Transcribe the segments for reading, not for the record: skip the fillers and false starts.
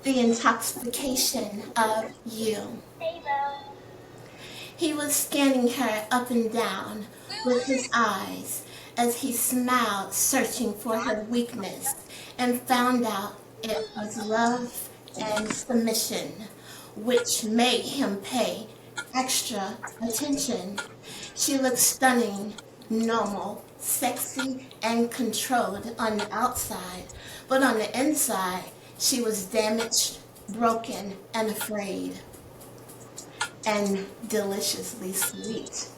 The intoxication of you. He was scanning her up and down with his eyes as he smiled, searching for her weakness, and found out it was love and submission, which made him pay extra attention. She looked stunning, normal, sexy, and controlled on the outside, but on the inside, she was damaged, broken, and afraid, and deliciously sweet.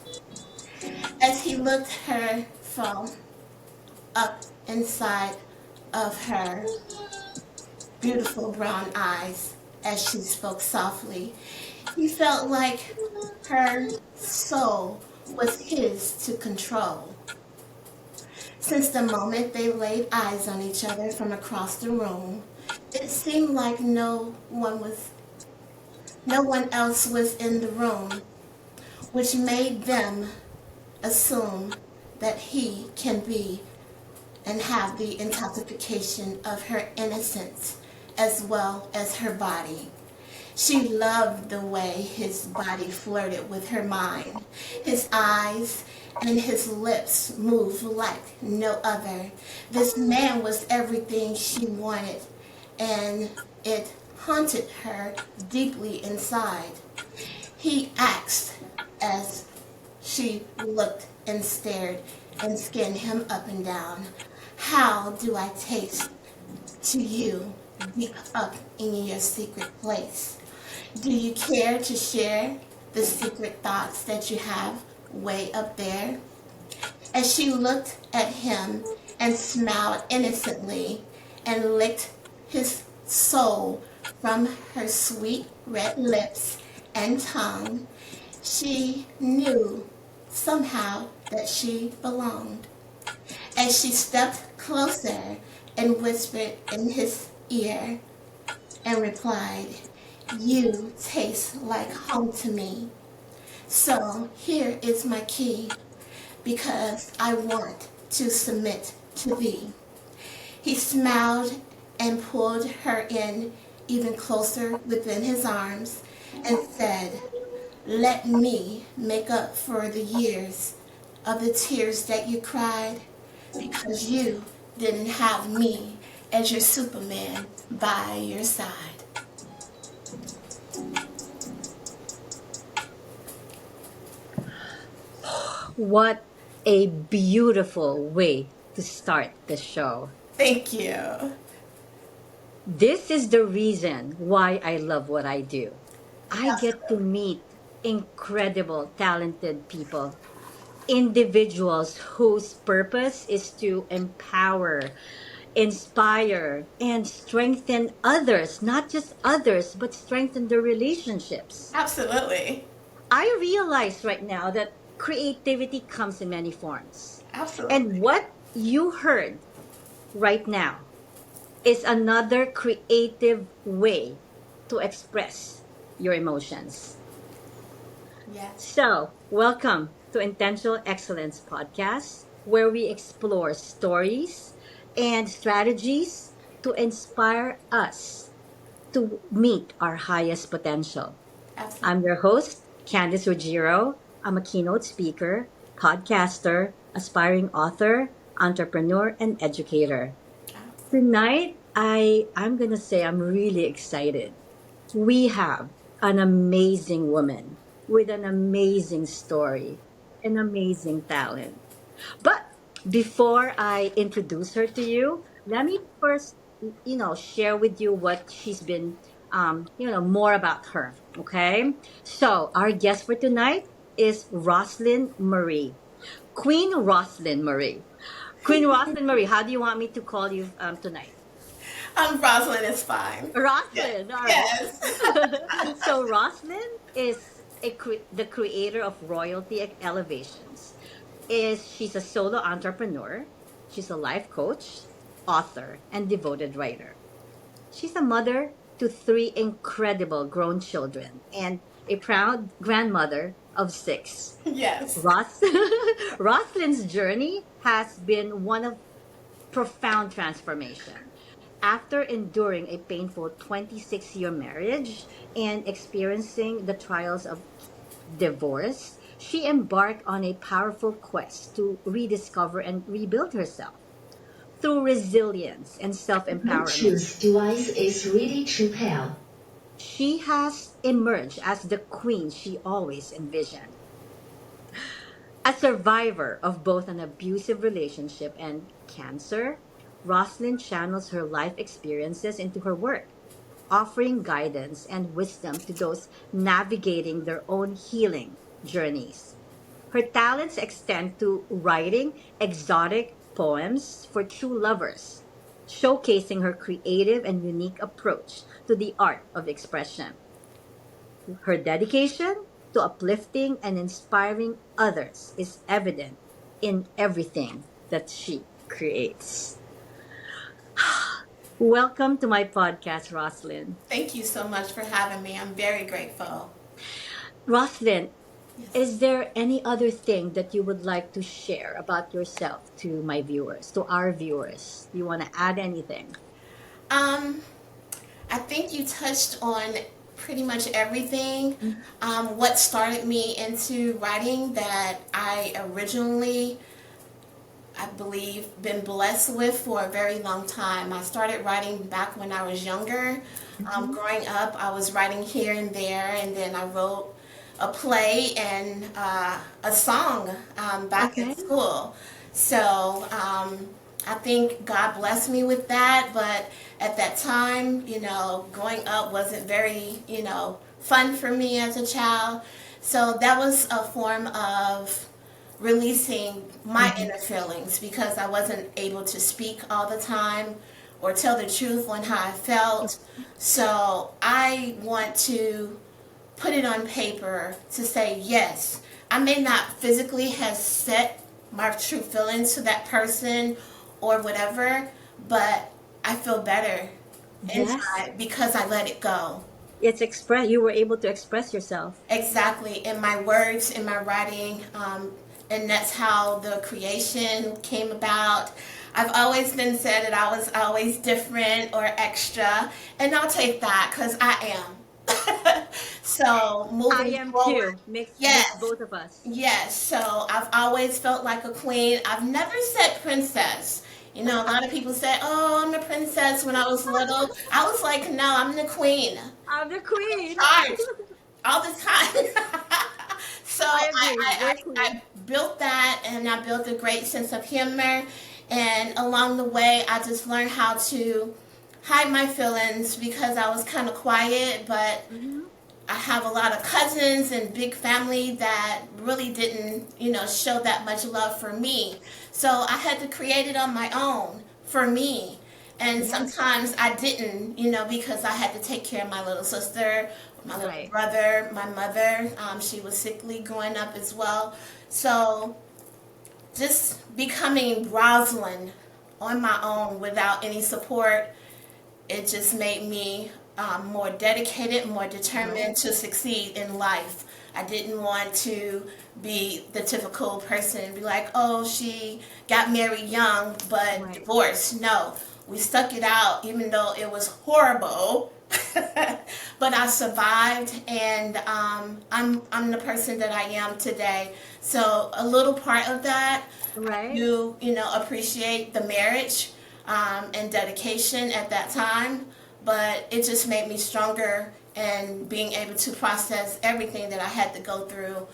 As he looked her from up inside of her beautiful brown eyes as she spoke softly, he felt like her soul was his to control. Since the moment they laid eyes on each other from across the room, it seemed like no one else was in the room, which made them assume that he can be and have the intoxication of her innocence as well as her body. She loved the way his body flirted with her mind. His eyes and his lips moved like no other. This man was everything she wanted, and it haunted her deeply inside. He asked as she looked and stared and skinned him up and down, "How do I taste to you deep up in your secret place? Do you care to share the secret thoughts that you have way up there?" As she looked at him and smiled innocently and licked his soul from her sweet red lips and tongue, she knew somehow that she belonged. As she stepped closer and whispered in his ear and replied, "You taste like home to me. So here is my key, because I want to submit to thee." He smiled and pulled her in even closer within his arms and said, "Let me make up for the years of the tears that you cried, because you didn't have me as your Superman by your side." What a beautiful way to start the show. Thank you. This is the reason why I love what I do. I get to meet incredible, talented people, individuals whose purpose is to empower, inspire, and strengthen others, not just others, but strengthen their relationships. Absolutely. I realize right now that creativity comes in many forms. And Absolutely. what you heard right now is another creative way to express your emotions. Yes. So, welcome to Intentional Excellence Podcast, where we explore stories and strategies to inspire us to meet our highest potential. I'm Absolutely. your host, Candice Ruggiero. I'm a keynote speaker, podcaster, aspiring author, entrepreneur, and educator. Tonight, I'm going to say I'm really excited. We have an amazing woman with an amazing story, an amazing talent. But before I introduce her to you, let me first, share with you what she's been, more about her. Okay. So our guest for tonight is Roslyn Marie, Queen Roslyn Marie. Queen Roslyn Marie, how do you want me to call you tonight? Roslyn is fine. Yes. Roslyn, all right. Yes. So Roslyn is the creator of Royalty Elevations. She's a solo entrepreneur. She's a life coach, author, and devoted writer. She's a mother to three incredible grown children and a proud grandmother of six. Yes. Ros- Roslyn's journey has been one of profound transformation. After enduring a painful 26-year marriage and experiencing the trials of divorce, she embarked on a powerful quest to rediscover and rebuild herself. Through resilience and self empowerment, Bluetooth device is ready to pair. she has emerged as the queen she always envisioned. A survivor of both an abusive relationship and cancer, Roslyn channels her life experiences into her work, offering guidance and wisdom to those navigating their own healing journeys. Her talents extend to writing exotic poems for true lovers, showcasing her creative and unique approach to the art of expression. Her dedication to uplifting and inspiring others is evident in everything that she creates. Welcome to my podcast, Roslyn. Thank you so much for having me. I'm very grateful. Roslyn, Yes. is there any other thing that you would like to share about yourself to my viewers, to our viewers? Do you want to add anything? Um, I think you touched on pretty much everything. Mhm. What started me into writing that I originally, I believe, been blessed with for a very long time. I started writing back when I was younger. Mhm. Growing up, I was writing here and there, and then I wrote a play and a song back Okay. at school. So I think God blessed me with that, but at that time, growing up wasn't very, fun for me as a child. So that was a form of releasing my Mhm. inner feelings because I wasn't able to speak all the time or tell the truth on how I felt. So I want to put it on paper to say, yes, I may not physically have said my true feelings to that person or whatever, but I feel better Yes. inside because I let it go. It's express. You were able to express yourself. Exactly, in my words, in my writing, and that's how the creation came about. I've always been said that I was always different or extra, and I'll take that because I am. So I moving am forward, too. Makes yes, both of us. yes. So I've always felt like a queen. I've never said princess. A lot of people say, "Oh, I'm a princess." When I was little, I was like, "No, I'm the queen." I'm the queen. Charged all the time. So I I, agree. I, You're I, queen. I built that and I built a great sense of humor. And along the way, I just learned how to hide my feelings because I was kind of quiet, but Hmm. I have a lot of cousins and big family that really didn't, show that much love for me. So I had to create it on my own for me. And Yes. sometimes I didn't, because I had to take care of my little sister, my little Right. brother, my mother. She was sickly growing up as well. So just becoming Roslyn on my own without any support, it just made me more dedicated, more Right. determined to succeed in life. I didn't want to be the typical person and be like, oh, she got married young but Right. divorced. No, we stuck it out even though it was horrible. But I survived, and I'm the person that I am today. So a little part of that, I Right. do appreciate the marriage and dedication at that time, but it just made me stronger and being able to process everything that I had to go through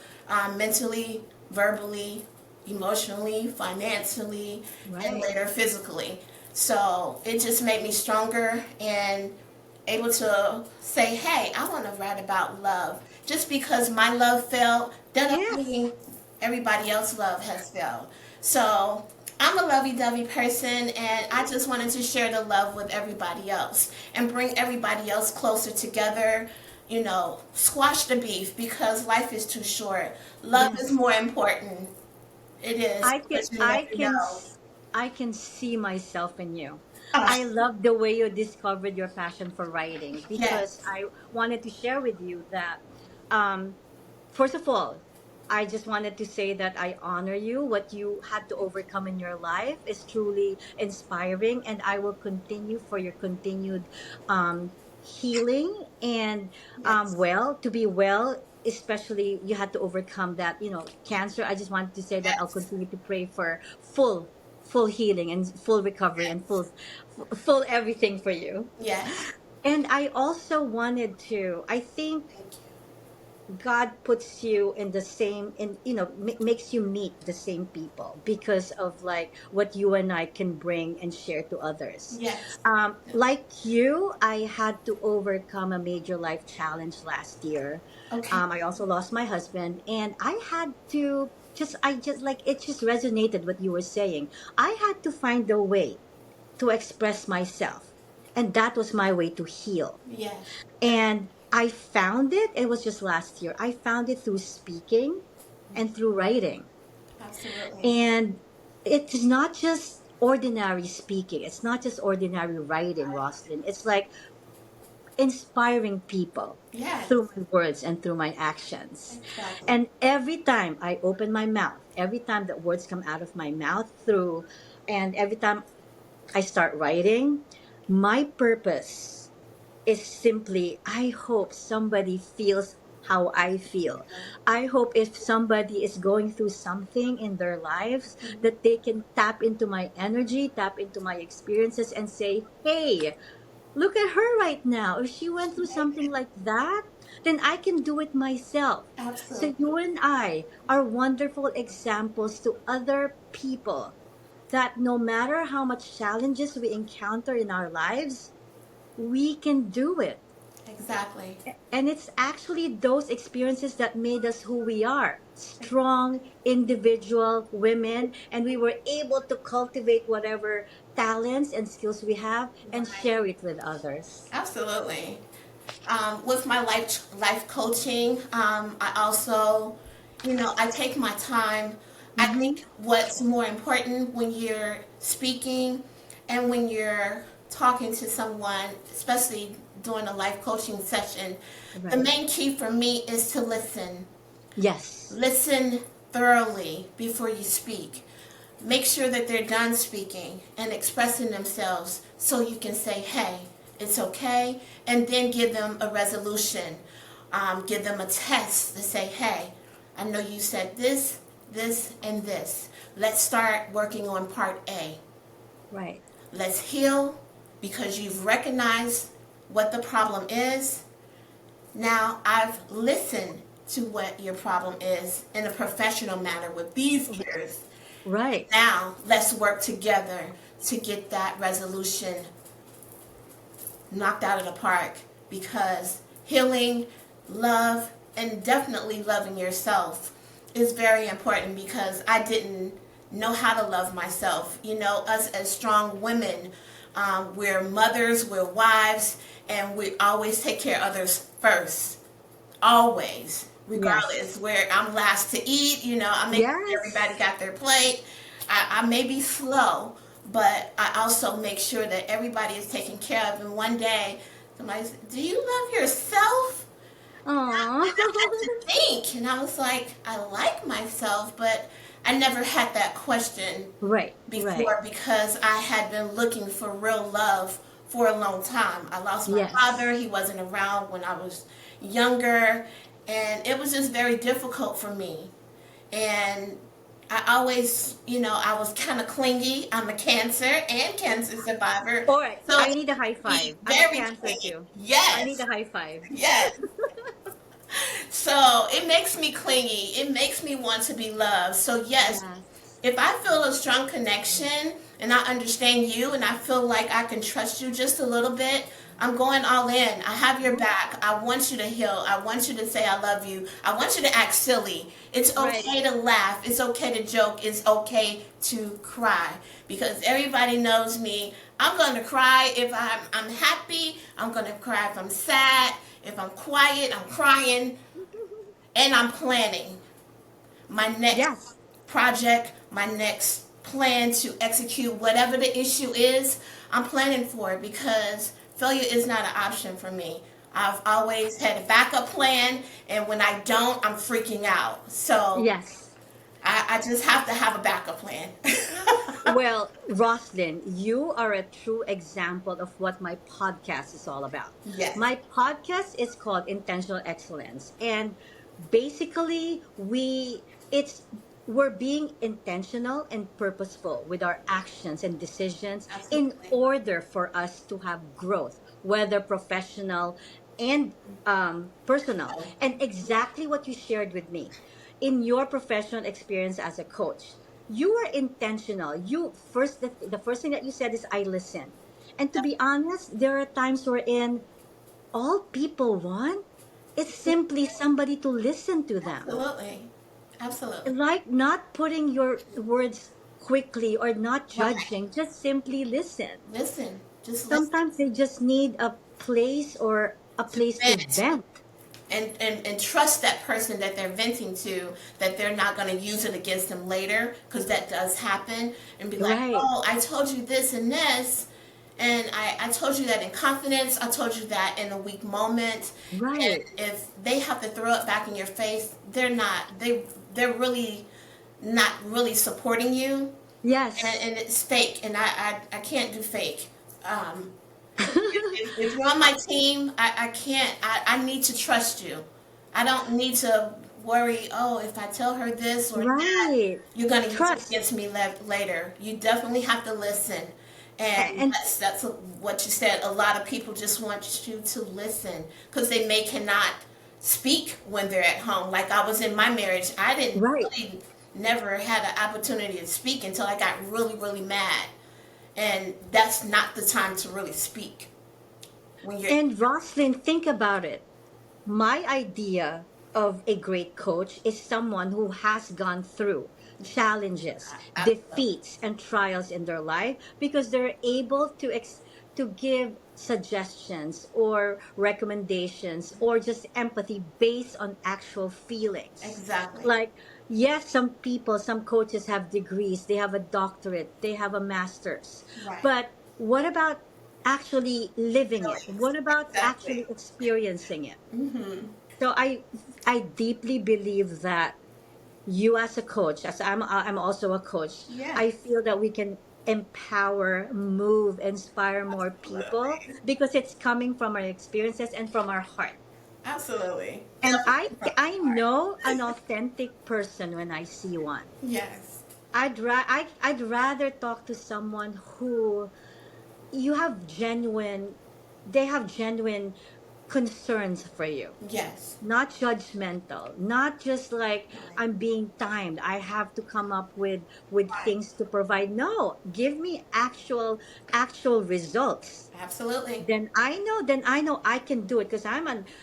mentally, verbally, emotionally, financially, and Right. later physically. So it just made me stronger and able to say, hey, I want to write about love. Just because my love failed, that doesn't Yes. mean everybody else's love has failed. So I'm a lovey-dovey person, and I just wanted to share the love with everybody else and bring everybody else closer together. Squash the beef because life is too short. Love is Yes. more important. It is I can because you I never can know. s- I can see myself in you. Ah, I love the way you discovered your passion for writing because yes. I wanted to share with you that um first of all, I just wanted to say that I honor you. What you had to overcome in your life is truly inspiring, and I will continue for your continued healing and Yes. to be well. Especially, you had to overcome that, cancer. I just wanted to say that I'll Yes. continue to pray for full healing and full recovery and Yes. full everything for you. Yes. And I also wanted to. I think Thank you. God puts you in the same, makes you meet the same people because of like what you and I can bring and share to others. Yes. Like you, I had to overcome a major life challenge last year. Okay. I also lost my husband, and I had to I just like it just resonated what you were saying. I had to find a way to express myself, and that was my way to heal. Yes. And I found it, it was just last year. I found it through speaking and through writing. Absolutely. And it's not just ordinary speaking, it's not just ordinary writing, Roslyn. It's like inspiring people Yes. through my words and through my actions. Exactly. And every time I open my mouth, every time that words come out of my mouth and every time I start writing, my purpose is simply I hope somebody feels how I feel. I hope if somebody is going through something in their lives that they can tap into my energy, tap into my experiences and say, "Hey, look at her right now. If she went through something like that, then I can do it myself." So Absolutely. you and I are wonderful examples to other people that no matter how much challenges we encounter in our lives, we can do it. Exactly. And it's actually those experiences that made us who we are, strong individual women. And we were able to cultivate whatever talents and skills we have and Right. share it with others. Absolutely. With my life coaching, I also, I take my time. I Mm-hmm. think what's more important when you're speaking and when you're talking to someone, especially during a life coaching session, the Right. main key for me is to listen. Yes. Listen thoroughly before you speak. Make sure that they're done speaking and expressing themselves so you can say, hey, it's okay, and then give them a resolution. Give them a test to say, hey, I know you said this, this, and this. Let's start working on part A. Right. Let's heal because you've recognized what the problem is. Now I've listened to what your problem is in a professional manner with these ears. Right. Now let's work together to get that resolution knocked out of the park because healing, love, and definitely loving yourself is very important because I didn't know how to love myself. Us as strong women, we're mothers, we're wives, and we always take care of others first. Always. Regardless, Yes. where I'm last to eat, I make sure everybody Yes. got their plate. I may be slow, but I also make sure that everybody is taken care of. And one day, somebody said, "Do you love yourself?" Aww. And I had to think, and I was like, "I like myself," but I never had that question Right. Right. before because I had been looking for real love for a long time. I lost my father. Yes. He wasn't around when I was younger, and it was just very difficult for me. And I always, I was kind of clingy. I'm a cancer survivor. All right. So I it need a made high me five. I'm a very cancer clingy. too. I need a Yes. high five. Yes. So it makes me clingy. It makes me want to be loved. So yes, Yes. if I feel a strong connection and I understand you and I feel like I can trust you just a little bit, I'm going all in. I have your Mhm. back. I want you to heal. I want you to say I love you. I want you to act silly. It's Right. okay to laugh. It's okay to joke. It's okay to cry because everybody knows me. I'm going to cry if I'm happy. I'm going to cry if I'm sad. If I'm quiet, I'm crying. And I'm planning my next Yes. project, my next plan to execute whatever the issue is. I'm planning for it because failure is not an option for me. I've always had a backup plan, and when I don't, I'm freaking out. So Yes. I just have to have a backup plan. Well, Roslyn, you are a true example of what my podcast is all about. Yes, My podcast is called Intentional Excellence, and basically it's we're being intentional and purposeful with our actions and decisions in absolutely. order for us to have growth, whether professional and personal. Oh, And exactly what you shared with me in your professional experience as a coach, you were intentional. The first thing that you said is I listen. And to be honest, there are times wherein all people want is simply somebody to listen to them. absolutely. Absolutely. Like not putting your words quickly or not Right. judging, just simply listen. Listen. Just listen. Sometimes they just need a place or a To place to vent. vent. And trust that person that they're venting to, that they're not going to use it against them later, because that does happen, and be like, Right, oh, I told you this and this, and I told you that in confidence, I told you that in a weak moment. And right. if they have to throw it back in your face, they're really not really supporting you, Yes. and it's fake, and I can't do fake. um, if you're on my team, I can't. I need to trust you. I don't need to worry. Oh, if I tell her this or that, Right. you're gonna use it Trust. against me later. You definitely have to listen, and And that's what you said. A lot of people just want you to listen because they may cannot speak when they're at home. Like I was in my marriage, I didn't right. really never had an opportunity to speak until I got really really mad, and that's not the time to really speak when you're. And Roslyn, think about it. My idea of a great coach is someone who has gone through challenges, Absolutely. defeats, and trials in their life because they're able to give suggestions or recommendations or just empathy based on actual feelings. Exactly. Like, yes, some people, some coaches have degrees, they have a doctorate, they have a master's. Right. But what about actually living it? Feelings. What about Exactly. actually experiencing it? Mm-hmm. So I deeply believe that you as a coach, as I'm also a coach, Yeah. I feel that we can empower, move, inspire more people Absolutely. because it's coming from our experiences and from our heart. Absolutely. And Definitely from I the heart. know an authentic person when I see one. Yes. I'd rather talk to someone who you have genuine they have genuine concerns for you, Yes. not judgmental, not just like Right. I'm being timed, I have to come up with Right. things to provide. No, give me actual results. Absolutely. Then I know I can do it because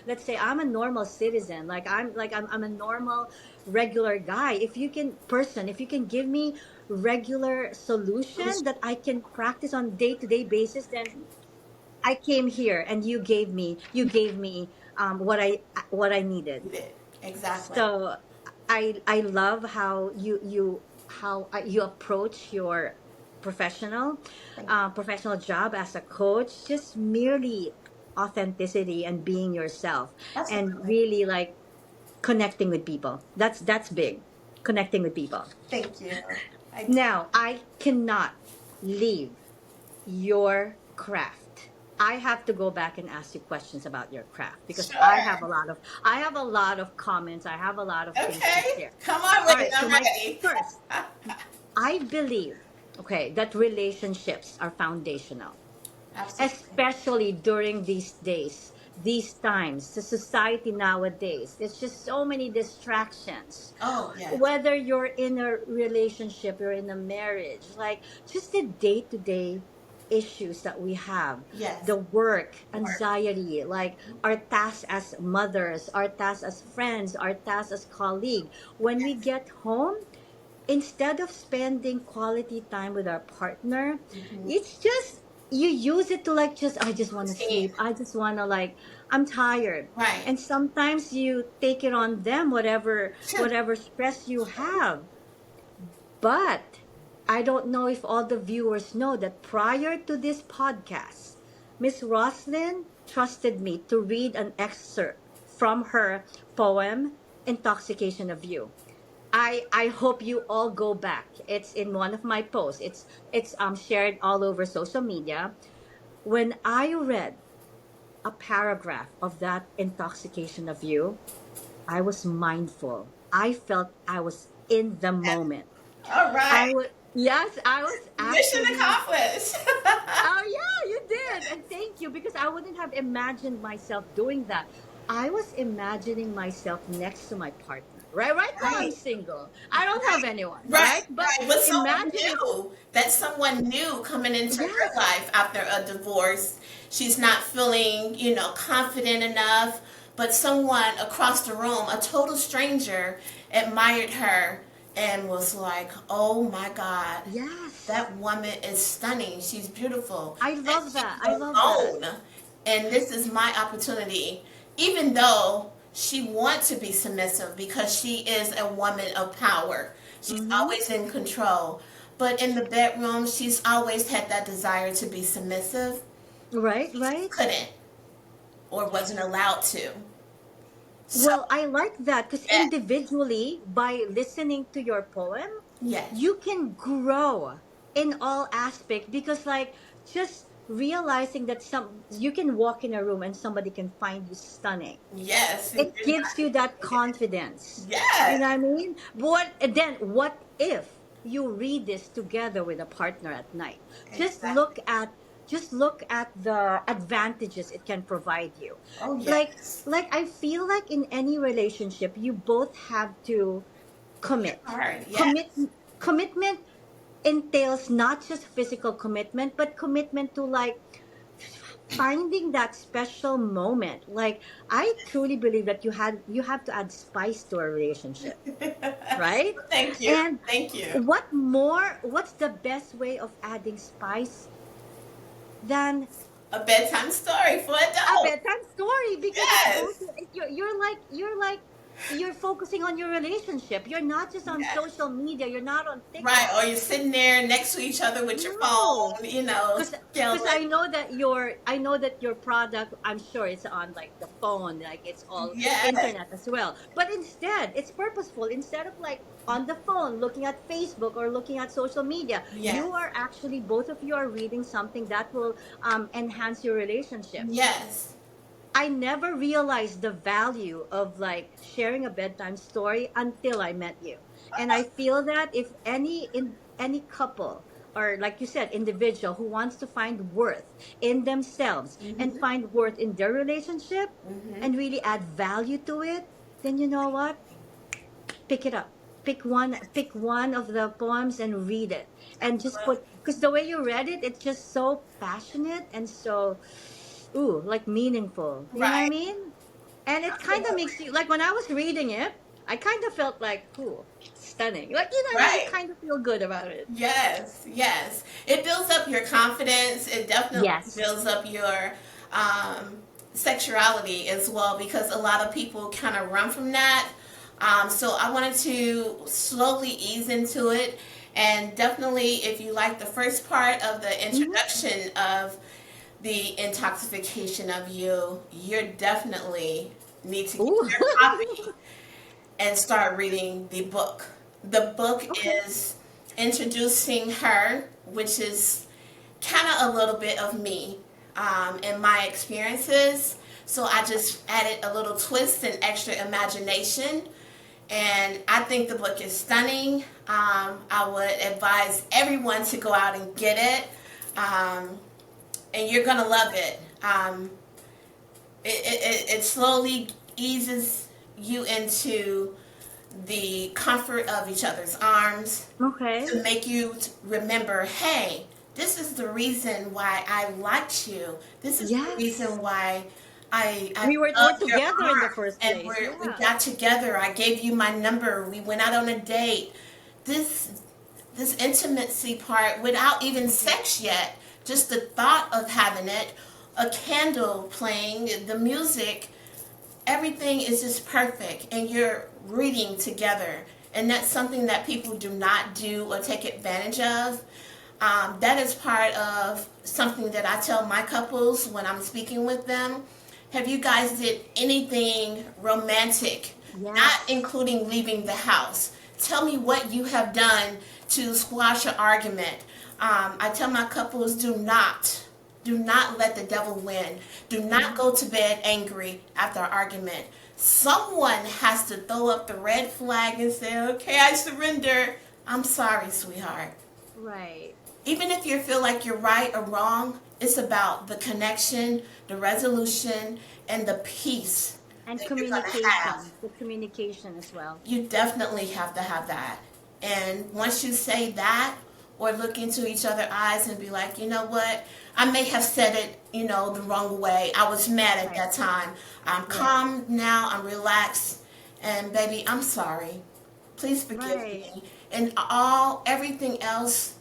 let's say I'm a normal citizen, I'm a normal regular guy. If you can give me regular solution that I can practice on day-to-day basis, then I came here and you gave me what I needed. You did. Exactly. So I love how you approach your professional Thank you. professional job as a coach, just merely authenticity and being yourself and Absolutely. really like connecting with people. That's big. Connecting with people. Thank you. I do. Now, I cannot leave your craft. I have to go back and ask you questions about your craft because Sure. I have a lot of comments. I have a lot of things to Okay. share. Come on All with it. right, so I'm my ready. first, I believe, okay, that relationships are foundational, Absolutely. especially during these days, these times, the society nowadays. There's just so many distractions. Oh, yes. Whether you're in a relationship, you're in a marriage, like just the day-to-day issues that we have, Yes. the work Work. anxiety, like our tasks as mothers, our tasks as friends, our tasks as colleague, when we Yes. get home, instead of spending quality time with our partner, Mm-hmm. it's just you use it to like just I just want to Routine. sleep, I just want to like I'm tired. Right. And sometimes you take it on them, Sure. whatever stress you have. But I don't know if all the viewers know that prior to this podcast, Miss Roslyn trusted me to read an excerpt from her poem Intoxication of You. I hope you all go back. It's in one of my posts. It's shared all over social media. When I read a paragraph of that Intoxication of You, I was mindful. I felt I was in the moment. All right. I was, yes, I was Mission actually. accomplished. Oh yeah, you did. And thank you, because I wouldn't have imagined myself doing that. I was imagining myself next to my partner. Right now I'm Right. single. I don't have anyone, Right, right? But right. But someone imagine if new, that someone new coming into her yes. life after a divorce, she's not feeling, confident enough, but someone across the room, a total stranger, admired her and was like, oh my God, Yes. that woman is stunning. She's beautiful. I And love she's that. I love that. alone. And this is my opportunity, even though she wants to be submissive because she is a woman of power. She's Mhm. always in control. But in the bedroom, she's always had that desire to be submissive. Right, She just right. couldn't or wasn't allowed to. So, Well, I like that because yes, individually, by listening to your poem, yes, you can grow in all aspects. Because, like, just realizing that some you can walk in a room and somebody can find you stunning, yes, and it you're gives you not. that confidence. You know Yes, what I mean? What then? What if you read this together with a partner at night? Just look exactly. at just look at the advantages it can provide you. Oh, Like yes. I feel like in any relationship, you both have to Work your commit. hard. Commit Yes, commitment entails not just physical commitment, but commitment to, like, finding that special moment. Like, I truly believe that you have to add spice to a relationship, right? thank you. And Thank you. what's the best way of adding spice than A bedtime story for a adults. bedtime story? Because it's both, Yes. you're focusing on your relationship. You're not just on Yes. social media, you're not on Right. TikTok. Or you're sitting there next to each other with your No, phone, because scrolling. I know that your product, I'm sure it's on, like, the phone, like it's all Yes. internet as well. But instead, it's purposeful. Instead of, like, on the phone looking at Facebook or looking at social media, you Yes. are actually, both of you are reading something that will enhance your relationship. Yes. I never realized the value of, like, sharing a bedtime story until I met you. And I feel that if any couple, or, like you said, individual who wants to find worth in themselves and Mm-hmm. find worth in their relationship Mm-hmm. and really add value to it, then you know what? Pick it up. Pick one of the poems and read it. And just Well, put, because the way you read it, it's just so passionate and so, ooh, like, meaningful. You know what I right. mean? And it kind of makes Absolutely. you, like, when I was reading it, I kind of felt like, ooh, stunning. Like, you know what I mean? You Right. kind of feel good about it. Yes. Yes. It builds up your confidence. It definitely Yes. builds up your um, sexuality as well because a lot of people kind of run from that. So I wanted to slowly ease into it. And definitely, if you like the first part of the Mm-hmm. introduction of the intoxication of you, you're definitely need to get Ooh. your copy and start reading the book. The book Okay. is introducing her, which is kind of a little bit of me and my experiences. So I just added a little twist and extra imagination. And I think the book is stunning. I would advise everyone to go out and get it. And you're going to love it. It slowly eases you into the comfort of each other's arms Okay. to make you remember, hey, this is the reason why I liked you. This is the Yes. reason why I We're love your together in the arm. first And place. we Yeah. got together. I gave you my number. We went out on a date. This this intimacy part without even sex yet, just the thought of having it, a candle playing, the music, everything is just perfect and you're reading together. And that's something that people do not do or take advantage of. That is part of something that I tell my couples when I'm speaking with them. Have you guys did anything romantic, not Yes. including leaving the house? Tell me what you have done to squash an argument. I tell my couples, do not let the devil win. Do not Mhm. go to bed angry after an argument. Someone has to throw up the red flag and say, okay, I surrender. I'm sorry, sweetheart. Right. Even if you feel like you're right or wrong, it's about the connection, the resolution, and the peace And that you're going to have. communication, the communication as well. You definitely have to have that. And once you say that, or look into each other's eyes and be like, you know what, I may have said it, the wrong way. I was mad at Right. that time. I'm Right. calm now. I'm relaxed. And baby, I'm sorry. Please forgive Right. me. And everything else,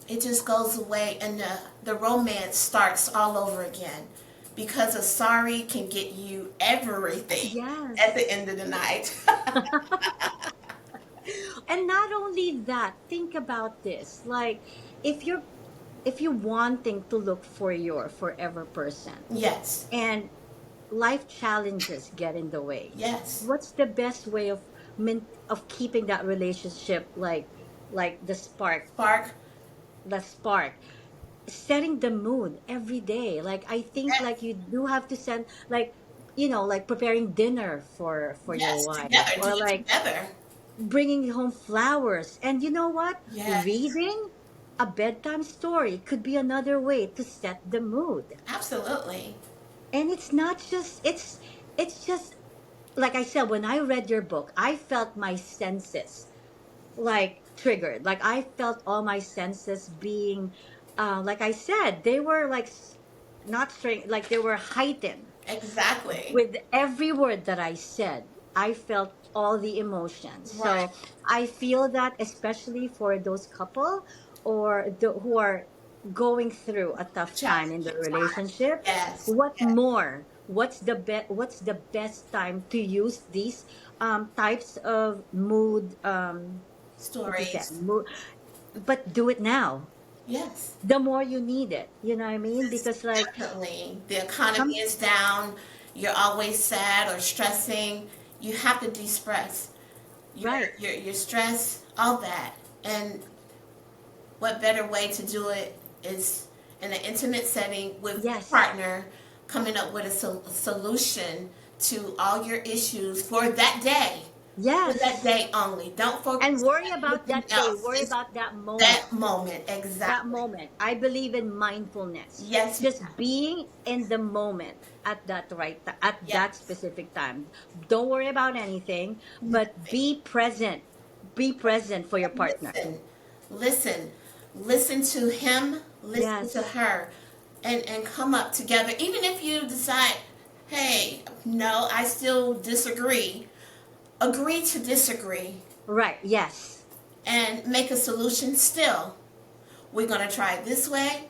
it just goes away, and the romance starts all over again, because a sorry can get you everything at Yes. the end of the night. And not only that, think about this. Like if you're if you're wanting to look for your forever person Yes, and life challenges get in the way, yes. what's the best way of of keeping that relationship like Spark. the spark, setting the mood every day. Like I think Yes, like you do have to send like like preparing dinner for your yes. wife, Together, do or it like together. bringing home flowers. And you know what? Yes, Reading a bedtime story could be another way to set the mood. absolutely. And it's not just it's just like I said, when I read your book, I felt my senses like triggered. Like I felt all my senses being like I said, they were like not straight, like they were heightened. Exactly. With every word that I said, I felt all the emotions. Right. So I feel that especially for those couple or who are going through a tough time in the Challenging time. relationship, Yes, what yes. more? What's the best time to use these types of mood what you said Stories. mood, but do it now. Yes. The more you need it, you know what I mean? Because Because like definitely the economy some is down. You're always sad or stressing. You have to de-stress. Your right. your stress, all that. And what better way to do it is in an intimate setting with your Yes. partner, coming up with a solution to all your issues for that day. For that Yes. day only. Don't And focus worry on about anything that day, else. worry Just about that moment. that moment. That Exactly. moment, I believe in mindfulness, Yes, just ma'am. being in the moment at that at that Yes. specific time. Don't worry about anything, but Nothing. be present for your And partner. listen to him, listen to Yes. her, and come up together. Even if you decide, hey, no, I still disagree. Agree to disagree Right. Yes. and make a solution still. We're going to try it this way,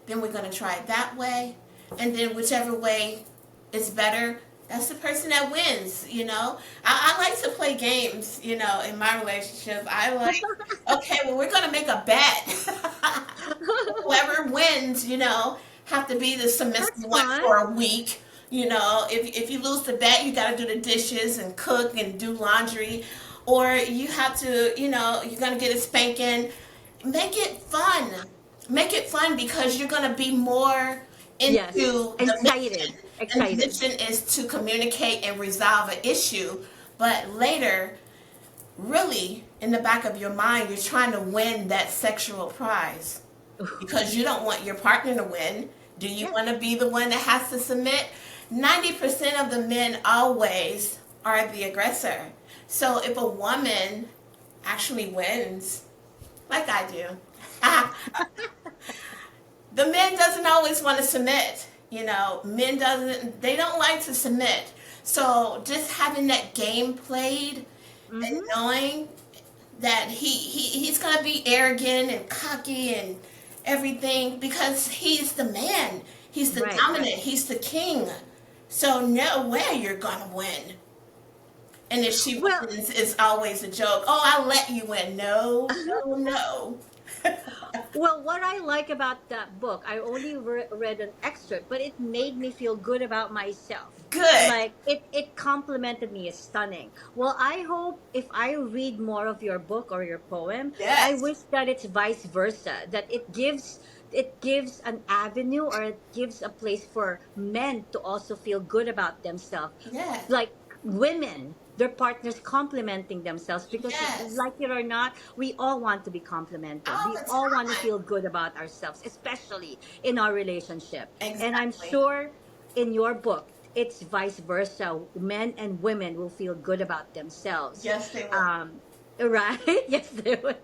then we're going to try it that way, and then whichever way is better, that's the person that wins, I like to play games, in my relationship. I like, okay, well, we're going to make a bet. Whoever wins, have to be the submissive That's one fun. for a week. If you lose the bet, you got to do the dishes and cook and do laundry, or you have to, you're gonna get a spanking. Make it fun. Make it fun, because you're gonna be more Yes. into the mission, Excited. and the Excited. mission is to communicate and resolve an issue. But later, really, in the back of your mind, you're trying to win that sexual prize, because you don't want your partner to win. Do you Yes. want to be the one that has to submit? 90% of the men always are the aggressor. So if a woman actually wins, like I do, the men doesn't always want to submit. They don't like to submit. So just having that game played, and Mm-hmm. knowing that he's gonna be arrogant and cocky and everything, because he's the man. He's the Right. dominant. Right. He's the king. So no way you're gonna win. And if she Well, wins, it's always a joke. Oh, I'll let you win. No, no, no. Well, what I like about that book, I only read an excerpt, but it made me feel good about myself. Good. Like it complimented me. It's stunning. Well, I hope if I read more of your book or your poem, I Yes. wish that it's vice versa. That it gives an avenue, or it gives a place for men to also feel good about themselves, Yes. like women, their partners complimenting themselves, because Yes. like it or not, we all want to be complimented. All We the all want to time. feel good about ourselves, especially in our relationship. And I'm Exactly. sure in your book it's vice versa. Men and women will feel good about themselves. Yes, they will. um right. Yes, they will.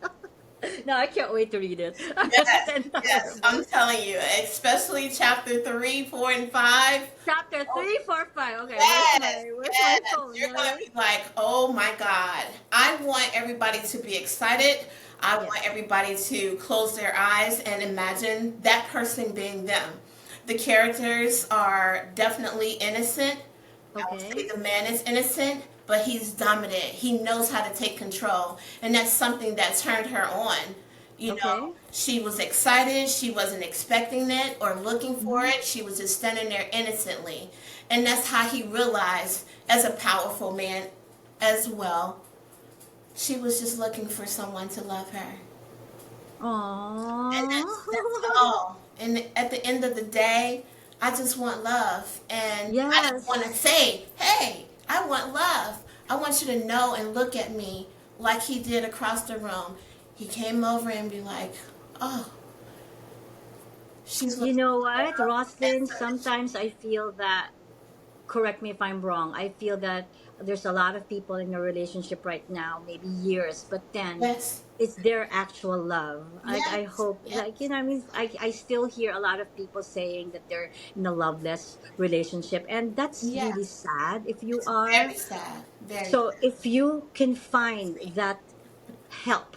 No, I can't wait to read it. Yes. The entire Yes. book. I'm telling you, especially chapter 3, 4, and 5. Chapter Oh, 3, 4, 5. Okay, where's yes. my Yes. phone? You're going to Ready? be like, oh my God. I want everybody to be excited. I Yes. want everybody to close their eyes and imagine that person being them. The characters are definitely innocent. I would say Okay. the man is innocent, but he's dominant. He knows how to take control. And that's something that turned her on. You know, Okay. she was excited. She wasn't expecting it or looking for Mhm. it. She was just standing there innocently. And that's how he realized, as a powerful man as well, she was just looking for someone to love her. And that's Aww. all. And at the end of the day, I just want love. And I just want to Yes. say, hey, I want love. I want you to know and look at me like he did across the room. He came over and be like, oh, she's You looking know for what, love that Roslyn? much. Sometimes I feel that, correct me if I'm wrong, I feel that there's a lot of people in a relationship right now, maybe years, but then Yes, it's their actual love. I yes, hope, like, yes, I mean, I still hear a lot of people saying that they're in a loveless relationship, and that's yeah. really sad if you It's are. very sad. Very So sad. if you can find Sweet. that help,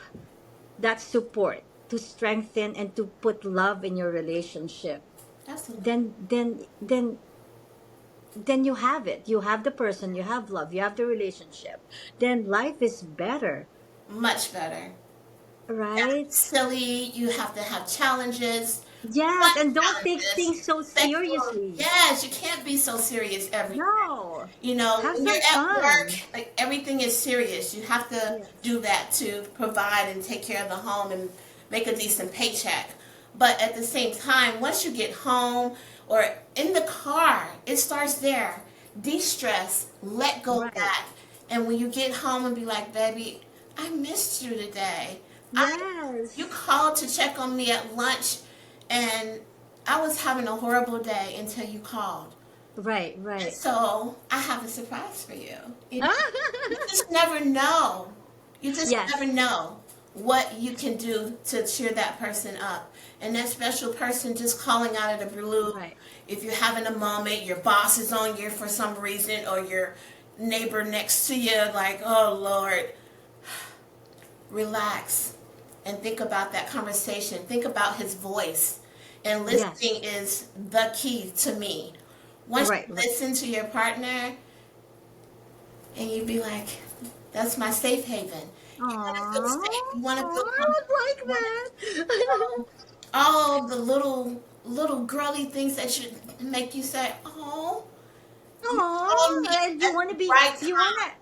that support to strengthen and to put love in your relationship, Absolutely. then you have it. You have the person, you have love, you have the relationship. Then life is better, Much better. right? Silly. You have to have challenges. Yes, Fun and don't take challenges. things so Sexual. seriously. Yes, you can't be so serious every day. No. You know, Have when you're some at work, fun. like everything is serious. You have to Yes. do that to provide and take care of the home and make a decent paycheck. But at the same time, once you get home or in the car, it starts there. De-stress, let go of Right. that. And when you get home and be like, baby, I missed you today. I You Yes. called to check on me at lunch and I was having a horrible day until you called. Right, And right. so I have a surprise for you. You know, you just never know. You just never Yes. know what you can do to cheer that person up. And that special person just calling out of the blue, Right. if you're having a moment, your boss is on you for some reason, or your neighbor next to you, like, oh Lord, relax and think about that conversation. Think about his voice. And listening Yes. is the key to me. Once Right, you right. listen to your partner and you be like, that's my safe haven. You want to feel Aww. safe. You want to feel I comfortable. would You like want that. all the little girly things that should make you say, oh, you called Oh, me and at the right time.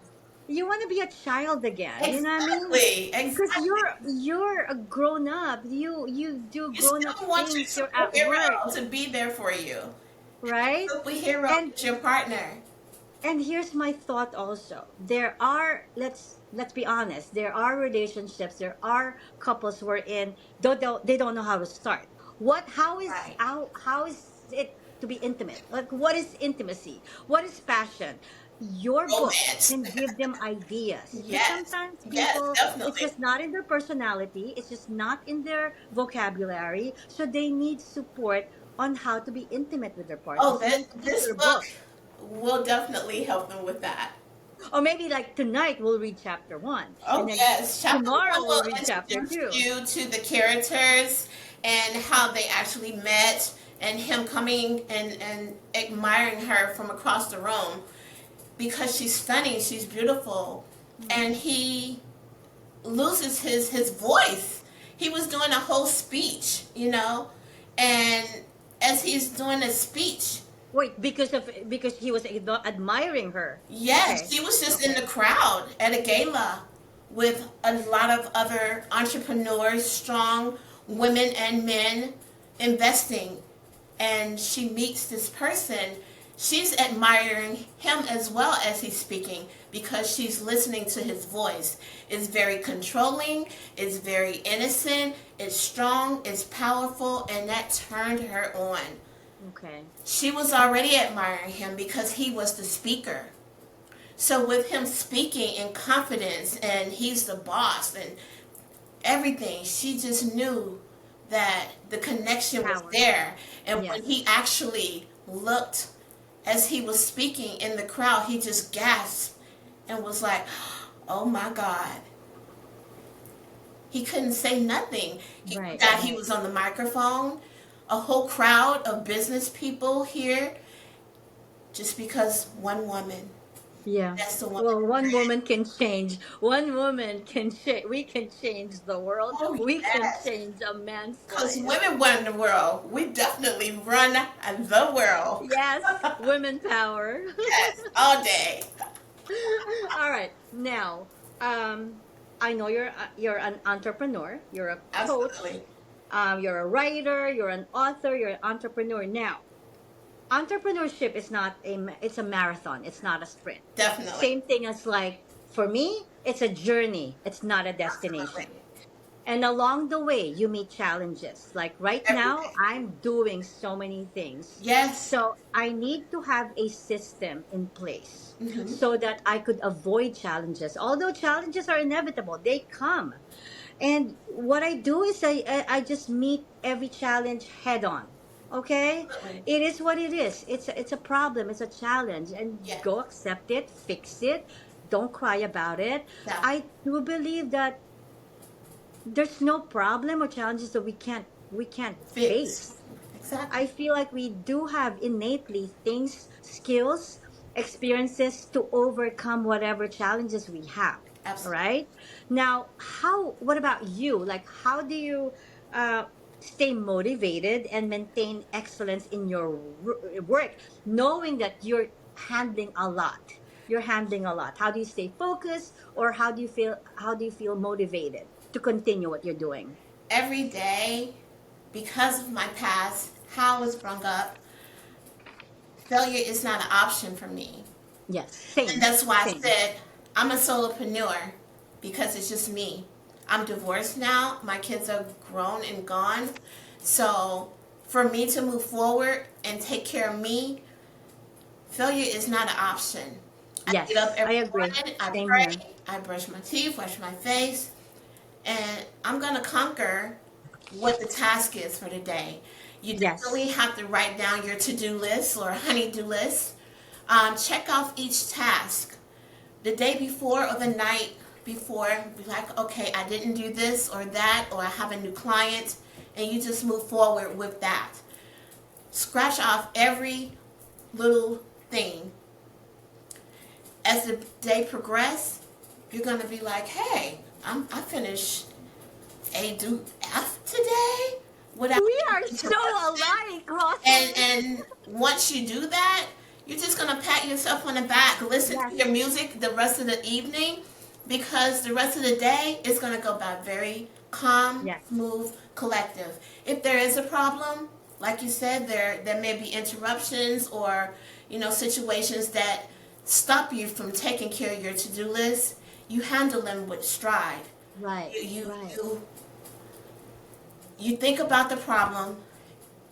you wanna be a child again. You know what I mean? Exactly. Because Exactly. you're a grown up. You do You grown up still want your things. You're at work, superhero to be there for you. right? Superhero And is your partner. here's my thought also. There are, let's be honest, there are relationships, there are couples who are in, they don't know how to start. Right. How is it to be intimate? Like, what is intimacy? What is passion? Your book Romance. can give them ideas, because Yes. sometimes Yes, people, it's definitely. just not in their personality, it's just not in their vocabulary, so they need support on how to be intimate with their Oh, partners. And I that think this your book book, will definitely help them with that. or maybe like tonight we'll read chapter one, Oh and then yes, chapter tomorrow one we'll will read chapter introduce two. you to the characters and how they actually met, and him coming and admiring her from across the room because she's stunning, she's beautiful, Mm. and he loses his voice. he was doing a whole speech, and as he's doing a speech, Wait, because he was admiring her. yes, Okay. she was just in the Okay. crowd at a gala with a lot of other entrepreneurs, strong women and men investing. And she meets this person. She's admiring him as well as he's speaking because she's listening to his voice. It's very controlling, it's very innocent, it's strong, it's powerful, and that turned her on. Okay. She was already admiring him because he was the speaker. So with him speaking in confidence and he's the boss and everything, she just knew that the connection was Power. there. And when Yes. he actually looked as he was speaking in the crowd, he just gasped and was like, "Oh my God." He couldn't say nothing. He Right. forgot he Right. was on the microphone. A whole crowd of business people here just because one woman. Yeah. That's the woman. Well, one woman can change. One woman can change. We can change the world. Oh, We can yes. change a man's Because life. women run the world. We definitely run the world. Yes, women power. Yes, all day. All right. Now, I know you're an entrepreneur. You're a coach. Absolutely. You're a writer. You're an author. You're an entrepreneur. Now, entrepreneurship is not it's a marathon. It's not a sprint. Definitely. Same thing as like for me, it's a journey. It's not a Absolutely. destination. And along the way, you meet challenges. Like right Every now, day. I'm doing so many things. Yes. So I need to have a system in place Hmm. so that I could avoid challenges. Although challenges are inevitable, they come. And what I do is I just meet every challenge head on. Okay? It is what it is. It's a problem, it's a challenge, and Yeah. go accept it, fix it. Don't cry about it. Yeah. I do believe that there's no problem or challenges that we can't Fix. face. Exactly. I feel like we do have innately things, skills, experiences to overcome whatever challenges we have. All Absolutely. right. Now, what about you? Like, how do you uh, stay motivated and maintain excellence in your work, knowing that you're handling a lot? You're handling a lot. How do you stay focused, or how do you feel motivated to continue what you're doing? Every day, because of my past, how I was brought up, failure is not an option for me. Yes, And same, that's why I same. said I'm a solopreneur because it's just me. I'm divorced now. My kids are grown and gone. So for me to move forward and take care of me, failure is not an option. I get up Yes, I every agree. morning, I Same pray, here. I brush my teeth, wash my face, and I'm going to conquer what the task is for the day. You definitely Yes. have to write down your to-do list or honey-do list. Check off each task the day before or the night before. Be like, okay, I didn't do this or that, or I have a new client, and you just move forward with that. Scratch off every little thing. As the day progresses, you're gonna be like, hey, I finished A do F today without We being are so interrupted. alike, And Roslynn. once you do that, you're just gonna pat yourself on the back, listen to Yes. your music the rest of the evening, because the rest of the day is gonna go by very calm, Yes. smooth, collective. If there is a problem, like you said, there may be interruptions or situations that stop you from taking care of your to-do list. You handle them with stride. Right. You you Right. you you think about the problem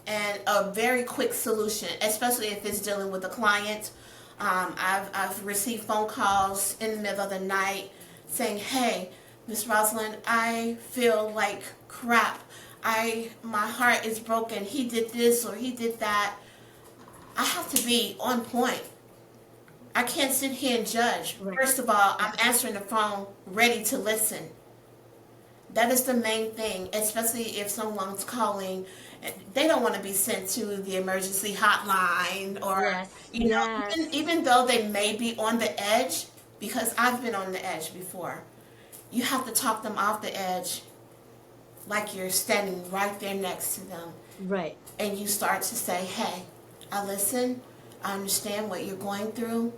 and a very quick solution, especially if it's dealing with a client. I've received phone calls in the middle of the night saying, "Hey, Miss Roslynn, I feel like crap. My heart is broken. He did this or he did that." I have to be on point. I can't sit here and judge. Right. First of all, I'm Right. answering the phone ready to listen. That is the main thing, especially if someone's calling. They don't want to be sent to the emergency hotline or, Yes. Yes. even though they may be on the edge, because I've been on the edge before. You have to talk them off the edge like you're standing right there next to them, Right. and you start to say, hey, I listen, I understand what you're going through.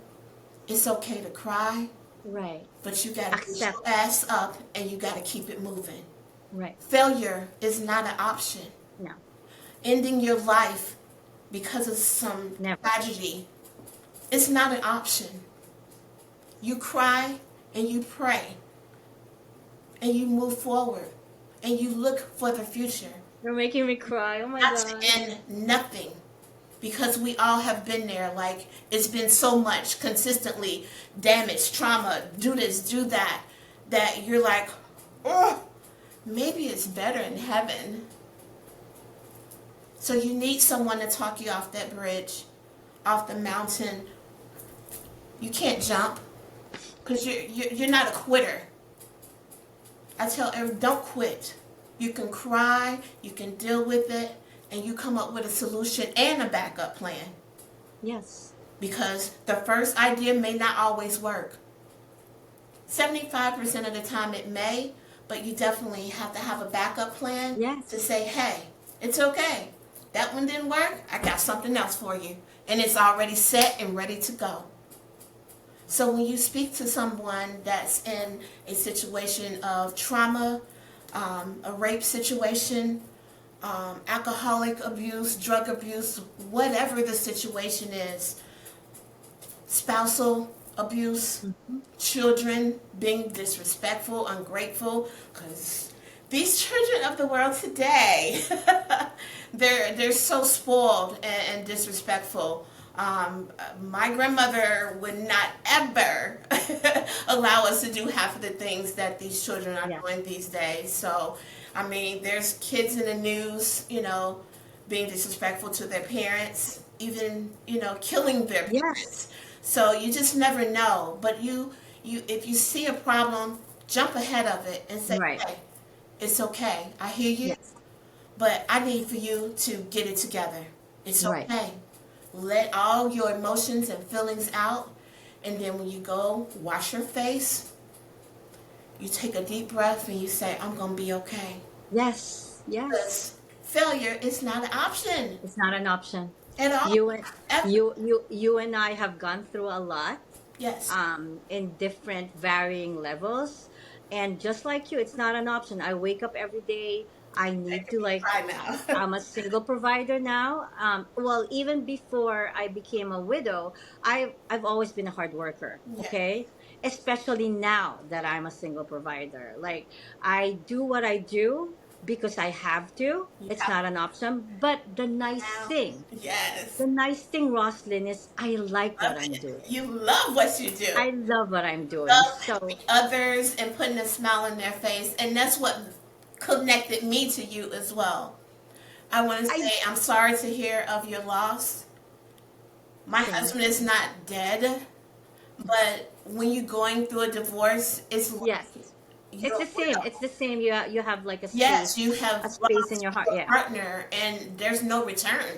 It's okay to cry, Right. but you got to get Accept. your ass up and you got to keep it moving. Right. Failure is not an option. No. Ending your life because of some Never. tragedy is not an option. You cry and you pray and you move forward and you look for the future. You're making me cry. Oh my Not to gosh. end nothing, because we all have been there. Like, it's been so much consistently damage, trauma, do this, do that, that you're like, oh, maybe it's better in heaven. So you need someone to talk you off that bridge, off the mountain. You can't jump because you're not a quitter. I tell everyone, don't quit. You can cry, you can deal with it, and you come up with a solution and a backup plan. Yes. Because the first idea may not always work. 75% of the time it may, but you definitely have to have a backup plan Yes. to say, hey, it's okay. That one didn't work. I got something else for you. And it's already set and ready to go. So when you speak to someone that's in a situation of trauma, a rape situation, alcoholic abuse, drug abuse, whatever the situation is, spousal abuse, children being disrespectful, ungrateful, because these children of the world today, they're so spoiled and disrespectful. My grandmother would not ever allow us to do half of the things that these children are Yeah. doing these days. So, I mean, there's kids in the news, being disrespectful to their parents, even, killing their Yes. parents. So you just never know. But if you see a problem, jump ahead of it and say, Right. hey, it's okay. I hear you, Yes. but I need for you to get it together. It's Right. okay. Let all your emotions and feelings out. And then when you go wash your face, you take a deep breath and you say, I'm going to be okay. Yes. Yes. Because failure is not an option It's not an option. at all. You and Ever. you and I have gone through a lot, Yes. in different varying levels, and just like you, it's not an option. I wake up every day. I need to, like, Cry now. I'm a single provider now. Well, even before I became a widow, I've always been a hard worker. Yeah. Okay, especially now that I'm a single provider. Like, I do what I do because I have to. You It's have not an option. But now. Yes. the nice thing, Roslyn, is I like what Love I'm it. doing. You love what you do. I love what I'm doing. Love So helping others and putting a smile on their face. And that's what connected me to you as well. I want to I say I'm sorry to hear of your loss. My Same. husband is not dead, but when you're going through a divorce, it's like Yes, you're it's a the same. widow. It's the same. You have like Yes, you a have space in lost your heart. your Yeah. partner and there's no return.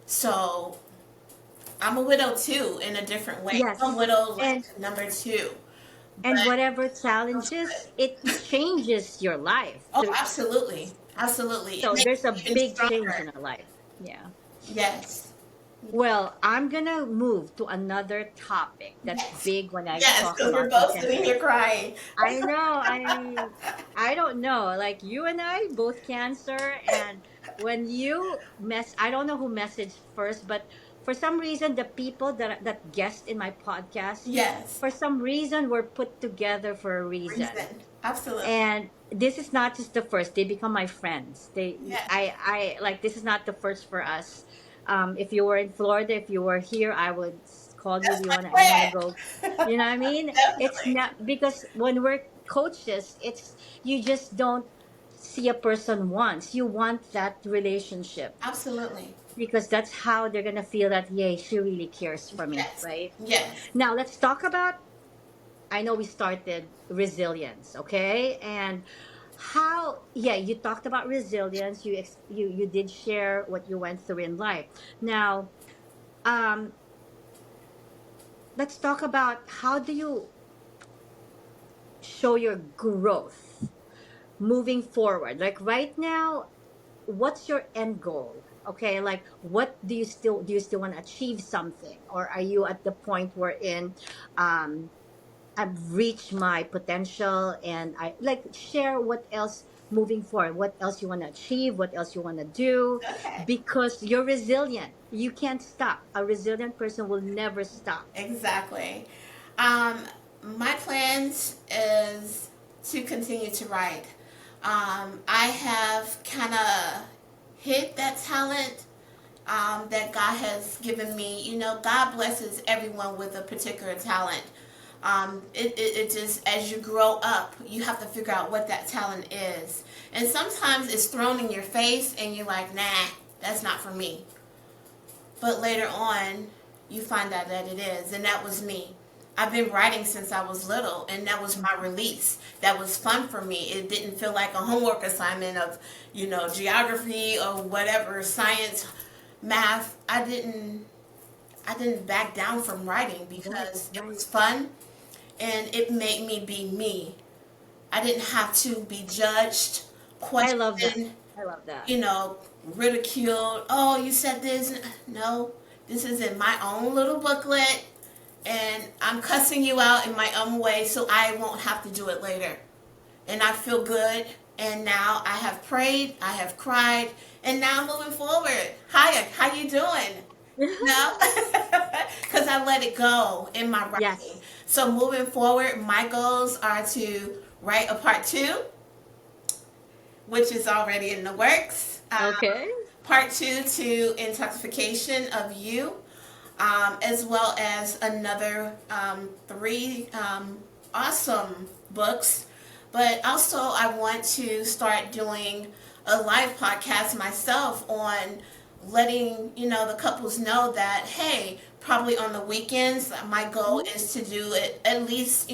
So I'm a widow too in a different way. I'm a Yes, widow and like number two. and But whatever feels good. challenges, it changes your life. Oh, absolutely. Absolutely. It So makes there's a you even big change stronger. in our life. Yeah. Yes. Well, I'm gonna move to another topic that's Yes. big when I Yes, talk because we're about both sitting contentment. here crying. I know. I don't know. Like, you and I both cancer, and when you I don't know who messaged first, but for some reason the people that guest in my podcast, Yes. for some reason, were put together for a reason. Reason. Absolutely. And this is not just the first. They become my friends. Yes. I like, this is not the first for us. If you were in Florida, if you were here, I would call you. That's Do you my want to? You want to go? plan. You know what I mean? It's Definitely. not because when we're coaches, it's you just don't see a person once. You want that relationship Absolutely. because that's how they're gonna feel that, yay, she really cares for me, Yes. right? Yes. Now let's talk about. I know we started resilience, okay, and how. Yeah, you talked about resilience. You did share what you went through in life. Now, um, let's talk about how do you show your growth moving forward? Like right now, what's your end goal? Okay, like what do you still want to achieve something, or are you at the point wherein um I've reached my potential and I like share what else moving forward, what else you want to achieve, what else you want to do, Okay. because you're resilient. You can't stop. A resilient person will never stop. Exactly. Um, my plans is to continue to write. I have kind of hid that talent that God has given me. You know, God blesses everyone with a particular talent. It just, as you grow up, you have to figure out what that talent is. And sometimes it's thrown in your face and you're like, nah, that's not for me. But later on, you find out that it is. And that was me. I've been writing since I was little, and that was my release. That was fun for me. It didn't feel like a homework assignment of, geography or whatever, science, math. I didn't back down from writing Right, because it right. was fun and it made me be me. I didn't have to be judged, I love that. questioned, I love that. you know, ridiculed. Oh, you said this. No, this is in my own little booklet, and I'm cussing you out in my own way so I won't have to do it later. And I feel good. And now I have prayed, I have cried, and now I'm moving forward. Hiya, how you doing? No, because I let it go in my writing. Yes. So moving forward, my goals are to write a part two, which is already in the works. Okay. Part two to Intoxication of You, as well as another three awesome books. But also, I want to start doing a live podcast myself on letting the couples know that, hey, probably on the weekends my goal Mhm. is to do it at least